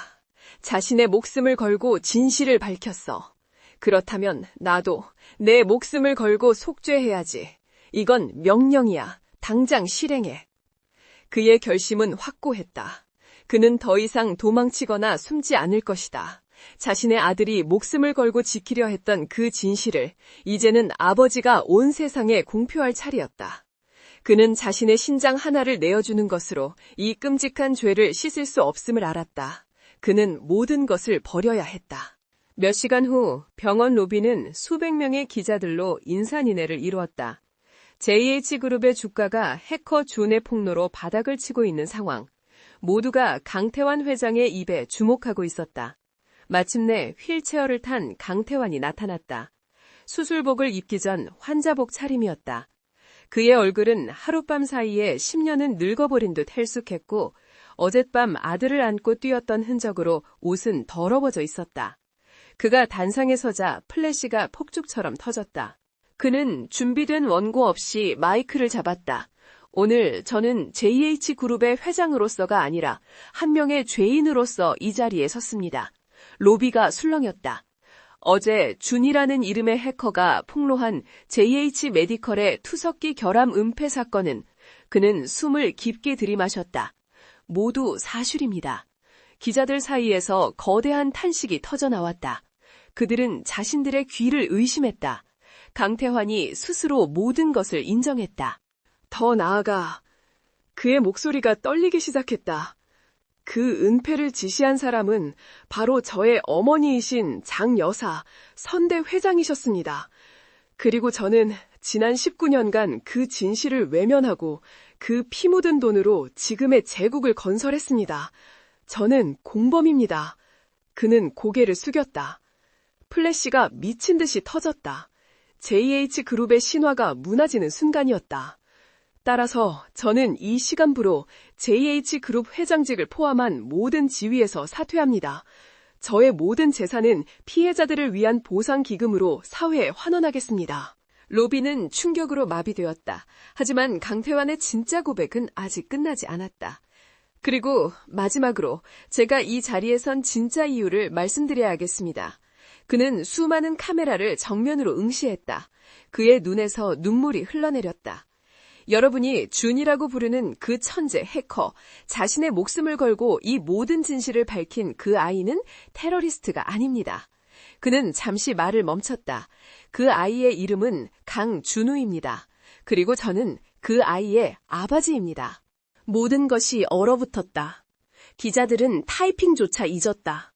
자신의 목숨을 걸고 진실을 밝혔어. 그렇다면 나도 내 목숨을 걸고 속죄해야지. 이건 명령이야. 당장 실행해. 그의 결심은 확고했다. 그는 더 이상 도망치거나 숨지 않을 것이다. 자신의 아들이 목숨을 걸고 지키려 했던 그 진실을 이제는 아버지가 온 세상에 공표할 차례였다. 그는 자신의 신장 하나를 내어주는 것으로 이 끔찍한 죄를 씻을 수 없음을 알았다. 그는 모든 것을 버려야 했다. 몇 시간 후 병원 로비는 수백 명의 기자들로 인산인해를 이루었다. JH그룹의 주가가 해커 준의 폭로로 바닥을 치고 있는 상황. 모두가 강태환 회장의 입에 주목하고 있었다. 마침내 휠체어를 탄 강태환이 나타났다. 수술복을 입기 전 환자복 차림이었다. 그의 얼굴은 하룻밤 사이에 10년은 늙어버린 듯 헬쑥했고 어젯밤 아들을 안고 뛰었던 흔적으로 옷은 더러워져 있었다. 그가 단상에 서자 플래시가 폭죽처럼 터졌다. 그는 준비된 원고 없이 마이크를 잡았다. 오늘 저는 JH그룹의 회장으로서가 아니라 한 명의 죄인으로서 이 자리에 섰습니다. 로비가 술렁였다. 어제 준이라는 이름의 해커가 폭로한 JH 메디컬의 투석기 결함 은폐 사건은 그는 숨을 깊게 들이마셨다. 모두 사실입니다. 기자들 사이에서 거대한 탄식이 터져나왔다. 그들은 자신들의 귀를 의심했다. 강태환이 스스로 모든 것을 인정했다. 더 나아가 그의 목소리가 떨리기 시작했다. 그 은폐를 지시한 사람은 바로 저의 어머니이신 장 여사, 선대 회장이셨습니다. 그리고 저는 지난 19년간 그 진실을 외면하고 그 피 묻은 돈으로 지금의 제국을 건설했습니다. 저는 공범입니다. 그는 고개를 숙였다. 플래시가 미친 듯이 터졌다. JH그룹의 신화가 무너지는 순간이었다. 따라서 저는 이 시간부로 JH그룹 회장직을 포함한 모든 지위에서 사퇴합니다. 저의 모든 재산은 피해자들을 위한 보상기금으로 사회에 환원하겠습니다. 로비는 충격으로 마비되었다. 하지만 강태환의 진짜 고백은 아직 끝나지 않았다. 그리고 마지막으로 제가 이 자리에 선 진짜 이유를 말씀드려야겠습니다. 그는 수많은 카메라를 정면으로 응시했다. 그의 눈에서 눈물이 흘러내렸다. 여러분이 준이라고 부르는 그 천재 해커, 자신의 목숨을 걸고 이 모든 진실을 밝힌 그 아이는 테러리스트가 아닙니다. 그는 잠시 말을 멈췄다. 그 아이의 이름은 강준우입니다. 그리고 저는 그 아이의 아버지입니다. 모든 것이 얼어붙었다. 기자들은 타이핑조차 잊었다.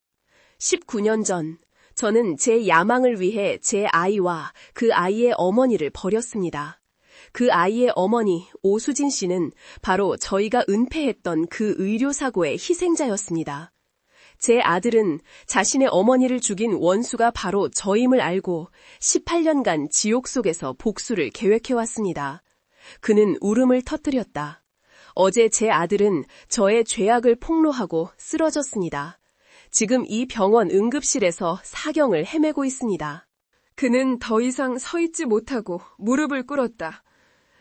19년 전, 저는 제 야망을 위해 제 아이와 그 아이의 어머니를 버렸습니다. 그 아이의 어머니 오수진 씨는 바로 저희가 은폐했던 그 의료사고의 희생자였습니다. 제 아들은 자신의 어머니를 죽인 원수가 바로 저임을 알고 18년간 지옥 속에서 복수를 계획해왔습니다. 그는 울음을 터뜨렸다. 어제 제 아들은 저의 죄악을 폭로하고 쓰러졌습니다. 지금 이 병원 응급실에서 사경을 헤매고 있습니다. 그는 더 이상 서 있지 못하고 무릎을 꿇었다.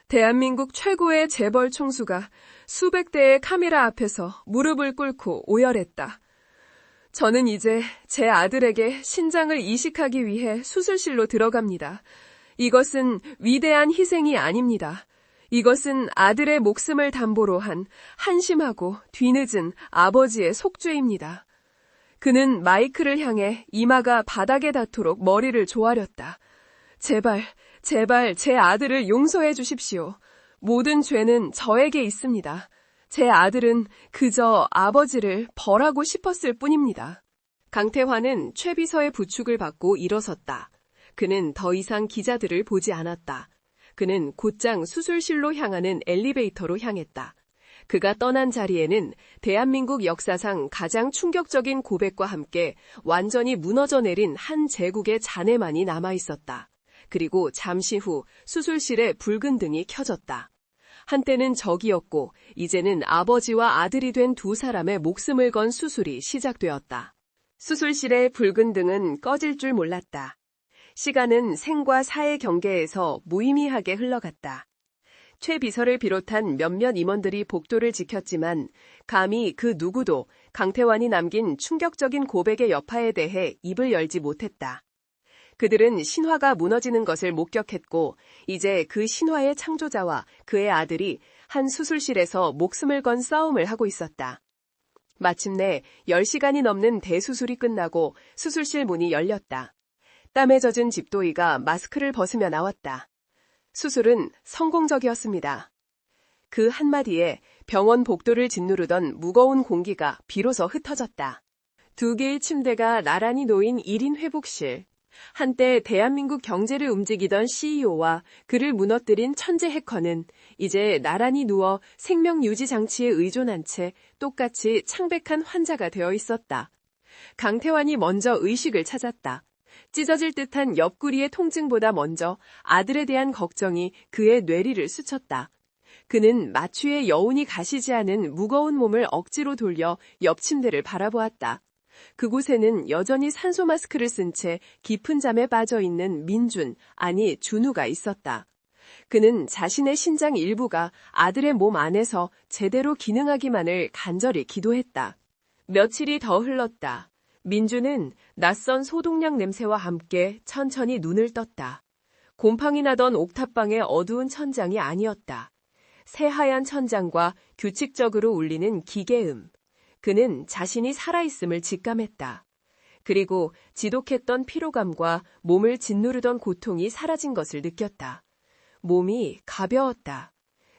대한민국 최고의 재벌 총수가 수백 대의 카메라 앞에서 무릎을 꿇고 오열했다. 저는 이제 제 아들에게 신장을 이식하기 위해 수술실로 들어갑니다. 이것은 위대한 희생이 아닙니다. 이것은 아들의 목숨을 담보로 한 한심하고 뒤늦은 아버지의 속죄입니다. 그는 마이크를 향해 이마가 바닥에 닿도록 머리를 조아렸다. 제발, 제발 제 아들을 용서해 주십시오. 모든 죄는 저에게 있습니다. 제 아들은 그저 아버지를 벌하고 싶었을 뿐입니다. 강태환은 최 비서의 부축을 받고 일어섰다. 그는 더 이상 기자들을 보지 않았다. 그는 곧장 수술실로 향하는 엘리베이터로 향했다. 그가 떠난 자리에는 대한민국 역사상 가장 충격적인 고백과 함께 완전히 무너져 내린 한 제국의 잔해만이 남아있었다. 그리고 잠시 후 수술실에 붉은 등이 켜졌다. 한때는 적이었고 이제는 아버지와 아들이 된 두 사람의 목숨을 건 수술이 시작되었다. 수술실의 붉은 등은 꺼질 줄 몰랐다. 시간은 생과 사의 경계에서 무의미하게 흘러갔다. 최 비서를 비롯한 몇몇 임원들이 복도를 지켰지만 감히 그 누구도 강태환이 남긴 충격적인 고백의 여파에 대해 입을 열지 못했다. 그들은 신화가 무너지는 것을 목격했고 이제 그 신화의 창조자와 그의 아들이 한 수술실에서 목숨을 건 싸움을 하고 있었다. 마침내 10시간이 넘는 대수술이 끝나고 수술실 문이 열렸다. 땀에 젖은 집도이가 마스크를 벗으며 나왔다. 수술은 성공적이었습니다. 그 한마디에 병원 복도를 짓누르던 무거운 공기가 비로소 흩어졌다. 2개의 침대가 나란히 놓인 1인 회복실. 한때 대한민국 경제를 움직이던 CEO와 그를 무너뜨린 천재 해커는 이제 나란히 누워 생명 유지 장치에 의존한 채 똑같이 창백한 환자가 되어 있었다. 강태환이 먼저 의식을 찾았다. 찢어질 듯한 옆구리의 통증보다 먼저 아들에 대한 걱정이 그의 뇌리를 스쳤다. 그는 마취의 여운이 가시지 않은 무거운 몸을 억지로 돌려 옆 침대를 바라보았다. 그곳에는 여전히 산소 마스크를 쓴 채 깊은 잠에 빠져 있는 민준, 아니 준우가 있었다. 그는 자신의 신장 일부가 아들의 몸 안에서 제대로 기능하기만을 간절히 기도했다. 며칠이 더 흘렀다. 민준은 낯선 소독약 냄새와 함께 천천히 눈을 떴다. 곰팡이 나던 옥탑방의 어두운 천장이 아니었다. 새하얀 천장과 규칙적으로 울리는 기계음. 그는 자신이 살아있음을 직감했다. 그리고 지독했던 피로감과 몸을 짓누르던 고통이 사라진 것을 느꼈다. 몸이 가벼웠다.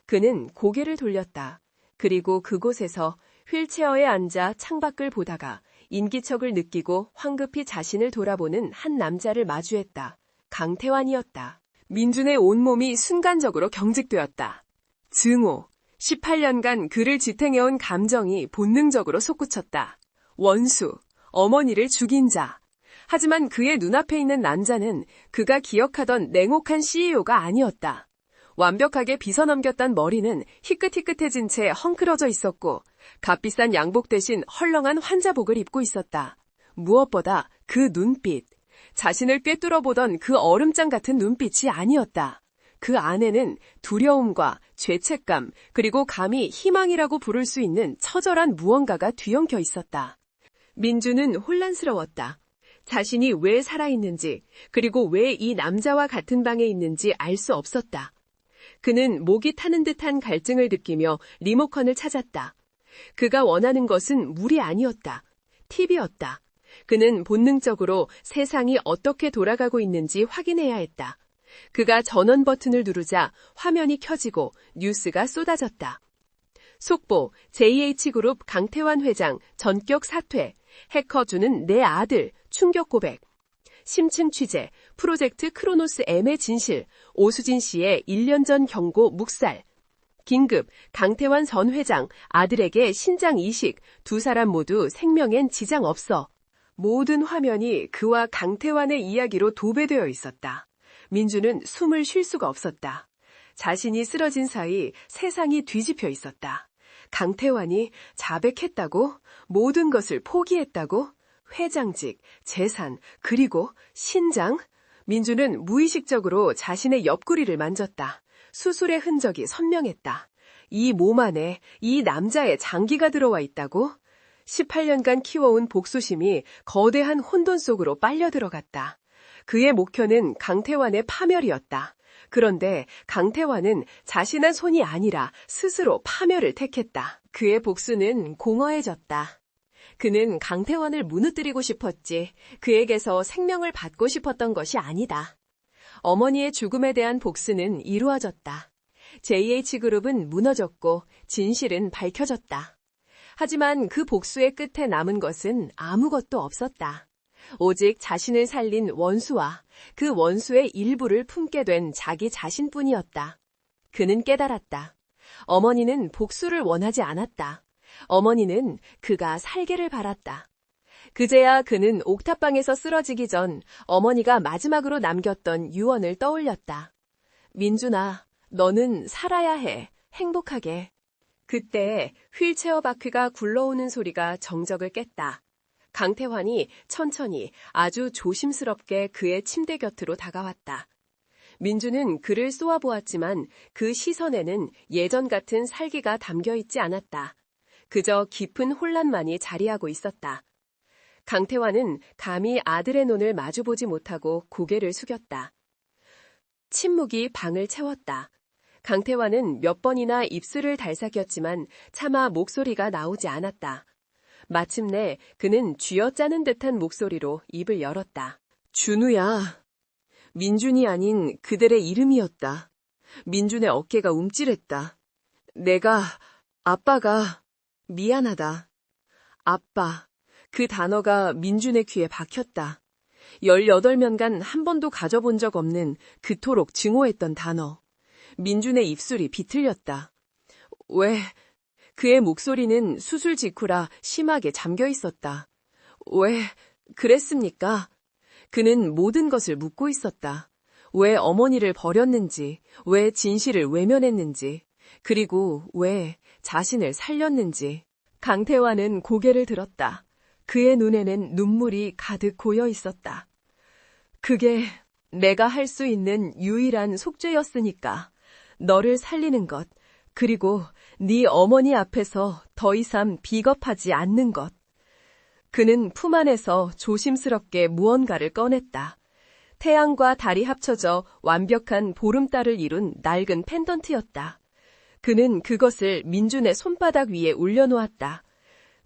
그는 고개를 돌렸다. 그리고 그곳에서 휠체어에 앉아 창밖을 보다가 인기척을 느끼고 황급히 자신을 돌아보는 한 남자를 마주했다. 강태환이었다. 민준의 온몸이 순간적으로 경직되었다. 증오. 18년간 그를 지탱해온 감정이 본능적으로 솟구쳤다. 원수, 어머니를 죽인 자. 하지만 그의 눈앞에 있는 남자는 그가 기억하던 냉혹한 CEO가 아니었다. 완벽하게 빗어넘겼던 머리는 희끗희끗해진 채 헝클어져 있었고 값비싼 양복 대신 헐렁한 환자복을 입고 있었다. 무엇보다 그 눈빛, 자신을 꿰뚫어보던 그 얼음장 같은 눈빛이 아니었다. 그 안에는 두려움과 죄책감 그리고 감히 희망이라고 부를 수 있는 처절한 무언가가 뒤엉켜 있었다. 민주는 혼란스러웠다. 자신이 왜 살아있는지 그리고 왜 이 남자와 같은 방에 있는지 알 수 없었다. 그는 목이 타는 듯한 갈증을 느끼며 리모컨을 찾았다. 그가 원하는 것은 물이 아니었다. TV였다. 그는 본능적으로 세상이 어떻게 돌아가고 있는지 확인해야 했다. 그가 전원 버튼을 누르자 화면이 켜지고 뉴스가 쏟아졌다. 속보, JH그룹 강태환 회장 전격 사퇴, 해커주는 내 아들, 충격 고백. 심층 취재, 프로젝트 크로노스 M의 진실, 오수진 씨의 1년 전 경고 묵살. 긴급, 강태환 전 회장, 아들에게 신장 이식, 두 사람 모두 생명엔 지장 없어. 모든 화면이 그와 강태환의 이야기로 도배되어 있었다. 민주는 숨을 쉴 수가 없었다. 자신이 쓰러진 사이 세상이 뒤집혀 있었다. 강태환이 자백했다고? 모든 것을 포기했다고? 회장직, 재산, 그리고 신장? 민주는 무의식적으로 자신의 옆구리를 만졌다. 수술의 흔적이 선명했다. 이 몸 안에 이 남자의 장기가 들어와 있다고? 18년간 키워온 복수심이 거대한 혼돈 속으로 빨려 들어갔다. 그의 목표는 강태환의 파멸이었다. 그런데 강태환은 자신의 손이 아니라 스스로 파멸을 택했다. 그의 복수는 공허해졌다. 그는 강태환을 무너뜨리고 싶었지 그에게서 생명을 받고 싶었던 것이 아니다. 어머니의 죽음에 대한 복수는 이루어졌다. JH그룹은 무너졌고 진실은 밝혀졌다. 하지만 그 복수의 끝에 남은 것은 아무것도 없었다. 오직 자신을 살린 원수와 그 원수의 일부를 품게 된 자기 자신뿐이었다. 그는 깨달았다. 어머니는 복수를 원하지 않았다. 어머니는 그가 살기를 바랐다. 그제야 그는 옥탑방에서 쓰러지기 전 어머니가 마지막으로 남겼던 유언을 떠올렸다. 민준아, 너는 살아야 해. 행복하게. 그때 휠체어 바퀴가 굴러오는 소리가 정적을 깼다. 강태환이 천천히 아주 조심스럽게 그의 침대 곁으로 다가왔다. 민주는 그를 쏘아보았지만 그 시선에는 예전 같은 살기가 담겨있지 않았다. 그저 깊은 혼란만이 자리하고 있었다. 강태환은 감히 아들의 눈을 마주보지 못하고 고개를 숙였다. 침묵이 방을 채웠다. 강태환은 몇 번이나 입술을 달삭였지만 차마 목소리가 나오지 않았다. 마침내 그는 쥐어짜는 듯한 목소리로 입을 열었다. 준우야. 민준이 아닌 그들의 이름이었다. 민준의 어깨가 움찔했다. 아빠가 미안하다. 아빠. 그 단어가 민준의 귀에 박혔다. 18년간 한 번도 가져본 적 없는 그토록 증오했던 단어. 민준의 입술이 비틀렸다. 왜? 그의 목소리는 수술 직후라 심하게 잠겨 있었다. 왜 그랬습니까? 그는 모든 것을 묻고 있었다. 왜 어머니를 버렸는지, 왜 진실을 외면했는지, 그리고 왜 자신을 살렸는지. 강태환은 고개를 들었다. 그의 눈에는 눈물이 가득 고여 있었다. 그게 내가 할 수 있는 유일한 속죄였으니까. 너를 살리는 것, 그리고 네 어머니 앞에서 더 이상 비겁하지 않는 것. 그는 품 안에서 조심스럽게 무언가를 꺼냈다. 태양과 달이 합쳐져 완벽한 보름달을 이룬 낡은 펜던트였다. 그는 그것을 민준의 손바닥 위에 올려놓았다.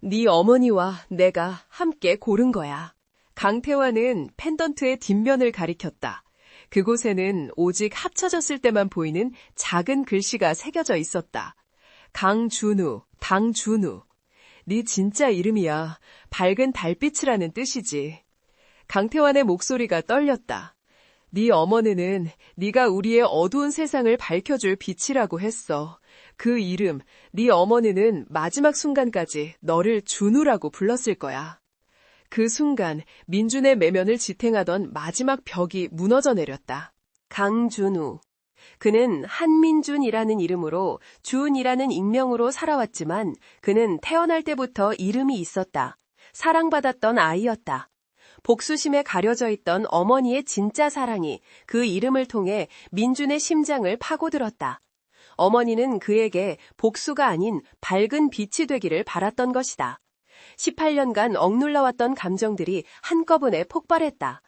네 어머니와 내가 함께 고른 거야. 강태환은 펜던트의 뒷면을 가리켰다. 그곳에는 오직 합쳐졌을 때만 보이는 작은 글씨가 새겨져 있었다. 강준우, 당준우. 네 진짜 이름이야. 밝은 달빛이라는 뜻이지. 강태환의 목소리가 떨렸다. 네 어머니는 네가 우리의 어두운 세상을 밝혀줄 빛이라고 했어. 그 이름, 네 어머니는 마지막 순간까지 너를 준우라고 불렀을 거야. 그 순간 민준의 매면을 지탱하던 마지막 벽이 무너져 내렸다. 강준우. 그는 한민준이라는 이름으로 준이라는 익명으로 살아왔지만 그는 태어날 때부터 이름이 있었다. 사랑받았던 아이였다. 복수심에 가려져 있던 어머니의 진짜 사랑이 그 이름을 통해 민준의 심장을 파고들었다. 어머니는 그에게 복수가 아닌 밝은 빛이 되기를 바랐던 것이다. 18년간 억눌러왔던 감정들이 한꺼번에 폭발했다.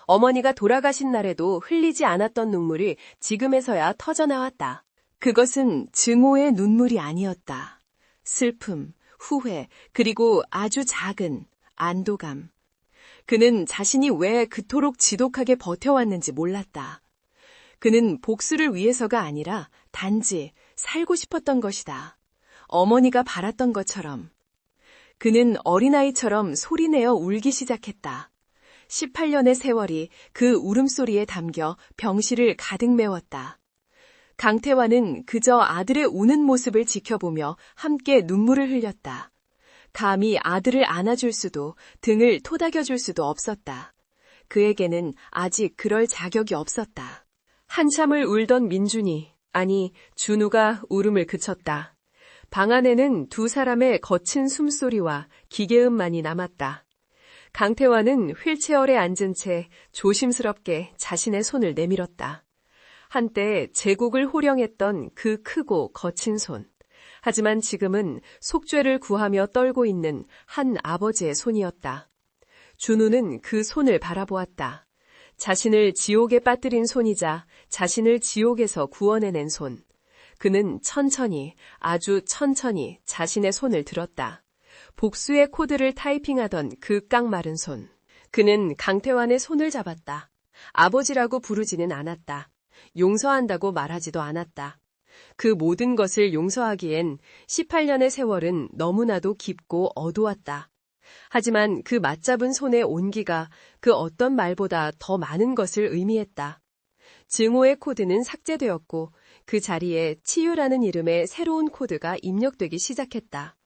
어머니가 돌아가신 날에도 흘리지 않았던 눈물이 지금에서야 터져나왔다. 그것은 증오의 눈물이 아니었다. 슬픔, 후회, 그리고 아주 작은 안도감. 그는 자신이 왜 그토록 지독하게 버텨왔는지 몰랐다. 그는 복수를 위해서가 아니라 단지 살고 싶었던 것이다. 어머니가 바랐던 것처럼. 그는 어린아이처럼 소리내어 울기 시작했다. 18년의 세월이 그 울음소리에 담겨 병실을 가득 메웠다. 강태환은 그저 아들의 우는 모습을 지켜보며 함께 눈물을 흘렸다. 감히 아들을 안아줄 수도 등을 토닥여줄 수도 없었다. 그에게는 아직 그럴 자격이 없었다. 한참을 울던 민준이, 아니 준우가 울음을 그쳤다. 방 안에는 두 사람의 거친 숨소리와 기계음만이 남았다. 강태환은 휠체어에 앉은 채 조심스럽게 자신의 손을 내밀었다. 한때 제국을 호령했던 그 크고 거친 손. 하지만 지금은 속죄를 구하며 떨고 있는 한 아버지의 손이었다. 준우는 그 손을 바라보았다. 자신을 지옥에 빠뜨린 손이자 자신을 지옥에서 구원해낸 손. 그는 천천히, 아주 천천히 자신의 손을 들었다. 복수의 코드를 타이핑하던 그 깡마른 손. 그는 강태환의 손을 잡았다. 아버지라고 부르지는 않았다. 용서한다고 말하지도 않았다. 그 모든 것을 용서하기엔 18년의 세월은 너무나도 깊고 어두웠다. 하지만 그 맞잡은 손의 온기가 그 어떤 말보다 더 많은 것을 의미했다. 증오의 코드는 삭제되었고 그 자리에 치유라는 이름의 새로운 코드가 입력되기 시작했다.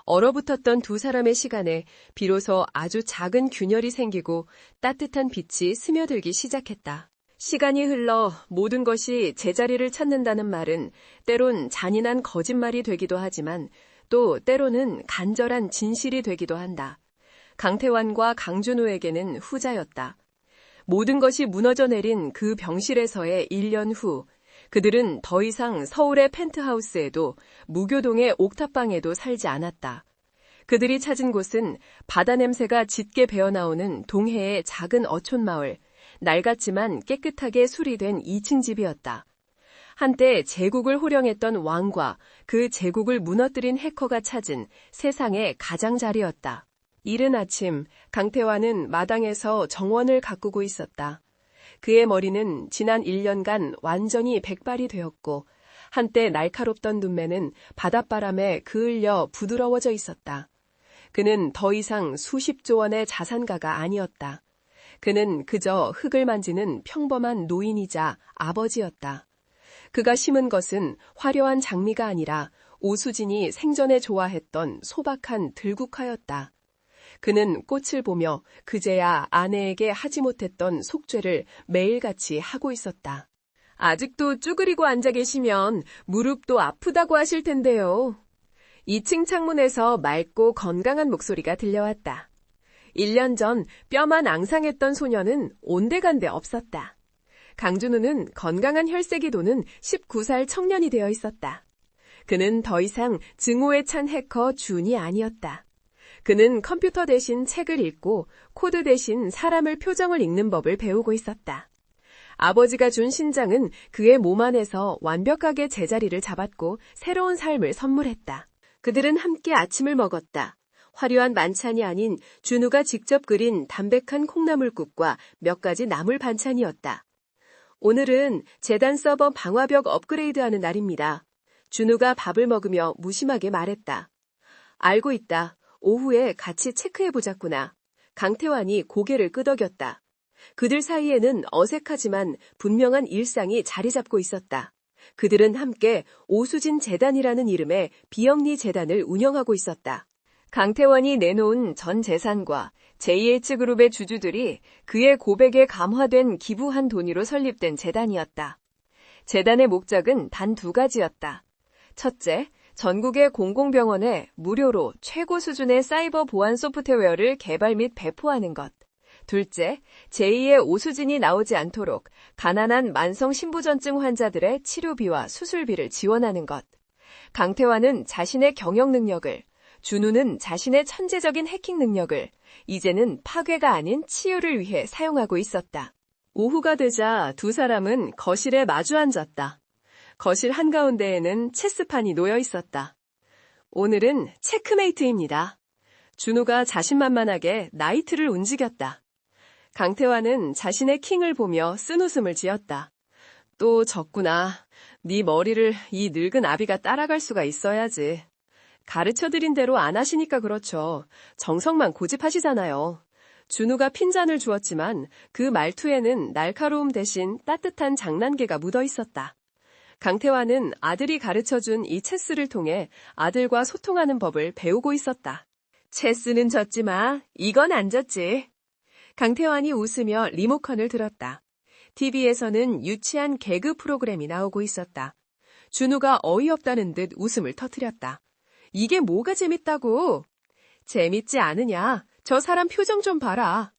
얼어붙었던 두 사람의 시간에 비로소 아주 작은 균열이 생기고 따뜻한 빛이 스며들기 시작했다. 시간이 흘러 모든 것이 제자리를 찾는다는 말은 때론 잔인한 거짓말이 되기도 하지만 또 때로는 간절한 진실이 되기도 한다. 강태환과 강준우에게는 후자였다. 모든 것이 무너져 내린 그 병실에서의 1년 후 그들은 더 이상 서울의 펜트하우스에도 무교동의 옥탑방에도 살지 않았다. 그들이 찾은 곳은 바다 냄새가 짙게 배어나오는 동해의 작은 어촌마을, 낡았지만 깨끗하게 수리된 2층 집이었다. 한때 제국을 호령했던 왕과 그 제국을 무너뜨린 해커가 찾은 세상의 가장자리였다. 이른 아침, 강태환은 마당에서 정원을 가꾸고 있었다. 그의 머리는 지난 1년간 완전히 백발이 되었고 한때 날카롭던 눈매는 바닷바람에 그을려 부드러워져 있었다. 그는 더 이상 수십조 원의 자산가가 아니었다. 그는 그저 흙을 만지는 평범한 노인이자 아버지였다. 그가 심은 것은 화려한 장미가 아니라 오수진이 생전에 좋아했던 소박한 들국화였다. 그는 꽃을 보며 그제야 아내에게 하지 못했던 속죄를 매일같이 하고 있었다. 아직도 쭈그리고 앉아 계시면 무릎도 아프다고 하실 텐데요. 2층 창문에서 맑고 건강한 목소리가 들려왔다. 1년 전 뼈만 앙상했던 소녀는 온데간데 없었다. 강준우는 건강한 혈색이 도는 19살 청년이 되어 있었다. 그는 더 이상 증오에 찬 해커 준이 아니었다. 그는 컴퓨터 대신 책을 읽고 코드 대신 사람을 표정을 읽는 법을 배우고 있었다. 아버지가 준 신장은 그의 몸 안에서 완벽하게 제자리를 잡았고 새로운 삶을 선물했다. 그들은 함께 아침을 먹었다. 화려한 만찬이 아닌 준우가 직접 끓인 담백한 콩나물국과 몇 가지 나물 반찬이었다. 오늘은 재단 서버 방화벽 업그레이드하는 날입니다. 준우가 밥을 먹으며 무심하게 말했다. 알고 있다. 오후에 같이 체크해보자꾸나. 강태환이 고개를 끄덕였다. 그들 사이에는 어색하지만 분명한 일상이 자리 잡고 있었다. 그들은 함께 오수진 재단이라는 이름의 비영리 재단을 운영하고 있었다. 강태환이 내놓은 전 재산과 JH그룹의 주주들이 그의 고백에 감화된 기부한 돈으로 설립된 재단이었다. 재단의 목적은 단 2가지였다. 첫째, 전국의 공공병원에 무료로 최고 수준의 사이버 보안 소프트웨어를 개발 및 배포하는 것. 둘째, 제2의 오수진이 나오지 않도록 가난한 만성 신부전증 환자들의 치료비와 수술비를 지원하는 것. 강태환은 자신의 경영 능력을, 준우는 자신의 천재적인 해킹 능력을 이제는 파괴가 아닌 치유를 위해 사용하고 있었다. 오후가 되자 두 사람은 거실에 마주 앉았다. 거실 한가운데에는 체스판이 놓여 있었다. 오늘은 체크메이트입니다. 준호가 자신만만하게 나이트를 움직였다. 강태환은 자신의 킹을 보며 쓴웃음을 지었다. 또 졌구나. 네 머리를 이 늙은 아비가 따라갈 수가 있어야지. 가르쳐드린 대로 안 하시니까 그렇죠. 정성만 고집하시잖아요. 준우가 핀잔을 주었지만 그 말투에는 날카로움 대신 따뜻한 장난기가 묻어 있었다. 강태환은 아들이 가르쳐준 이 체스를 통해 아들과 소통하는 법을 배우고 있었다. 체스는 졌지 마. 이건 안 졌지. 강태환이 웃으며 리모컨을 들었다. TV에서는 유치한 개그 프로그램이 나오고 있었다. 준우가 어이없다는 듯 웃음을 터뜨렸다. 이게 뭐가 재밌다고? 재밌지 않으냐? 저 사람 표정 좀 봐라.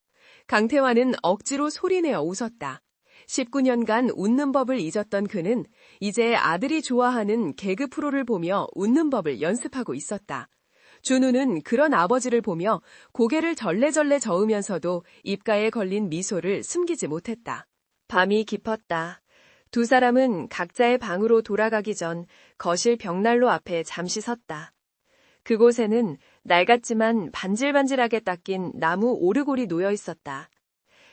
강태환은 억지로 소리내어 웃었다. 19년간 웃는 법을 잊었던 그는 이제 아들이 좋아하는 개그 프로를 보며 웃는 법을 연습하고 있었다. 준우는 그런 아버지를 보며 고개를 절레절레 저으면서도 입가에 걸린 미소를 숨기지 못했다. 밤이 깊었다. 두 사람은 각자의 방으로 돌아가기 전 거실 벽난로 앞에 잠시 섰다. 그곳에는 낡았지만 반질반질하게 닦인 나무 오르골이 놓여 있었다.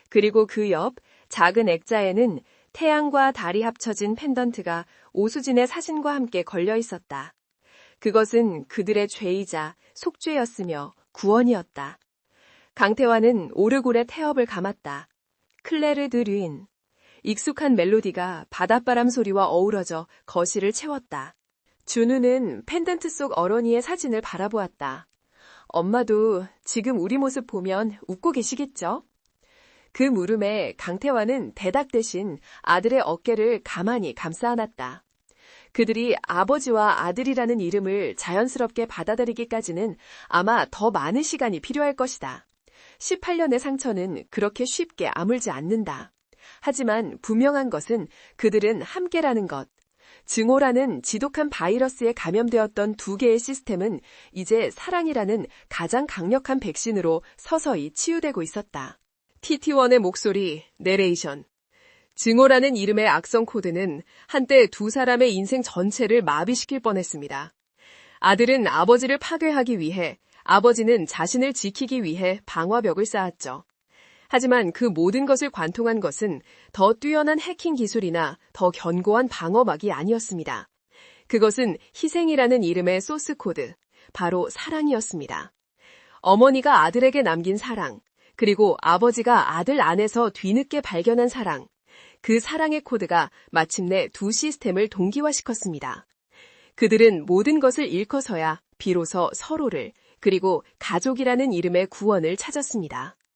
그리고 그 옆 작은 액자에는 태양과 달이 합쳐진 펜던트가 오수진의 사진과 함께 걸려 있었다. 그것은 그들의 죄이자 속죄였으며 구원이었다. 강태환은 오르골의 태엽을 감았다. 클레르 드 류인. 익숙한 멜로디가 바닷바람 소리와 어우러져 거실을 채웠다. 준우는 펜던트 속 어머니의 사진을 바라보았다. 엄마도 지금 우리 모습 보면 웃고 계시겠죠? 그 물음에 강태환은 대답 대신 아들의 어깨를 가만히 감싸 안았다. 그들이 아버지와 아들이라는 이름을 자연스럽게 받아들이기까지는 아마 더 많은 시간이 필요할 것이다. 18년의 상처는 그렇게 쉽게 아물지 않는다. 하지만 분명한 것은 그들은 함께라는 것. 증오라는 지독한 바이러스에 감염되었던 두 개의 시스템은 이제 사랑이라는 가장 강력한 백신으로 서서히 치유되고 있었다. TT1의 목소리, 내레이션. 증오라는 이름의 악성 코드는 한때 두 사람의 인생 전체를 마비시킬 뻔했습니다. 아들은 아버지를 파괴하기 위해, 아버지는 자신을 지키기 위해 방화벽을 쌓았죠. 하지만 그 모든 것을 관통한 것은 더 뛰어난 해킹 기술이나 더 견고한 방어막이 아니었습니다. 그것은 희생이라는 이름의 소스 코드, 바로 사랑이었습니다. 어머니가 아들에게 남긴 사랑, 그리고 아버지가 아들 안에서 뒤늦게 발견한 사랑, 그 사랑의 코드가 마침내 두 시스템을 동기화시켰습니다. 그들은 모든 것을 잃고서야 비로소 서로를, 그리고 가족이라는 이름의 구원을 찾았습니다.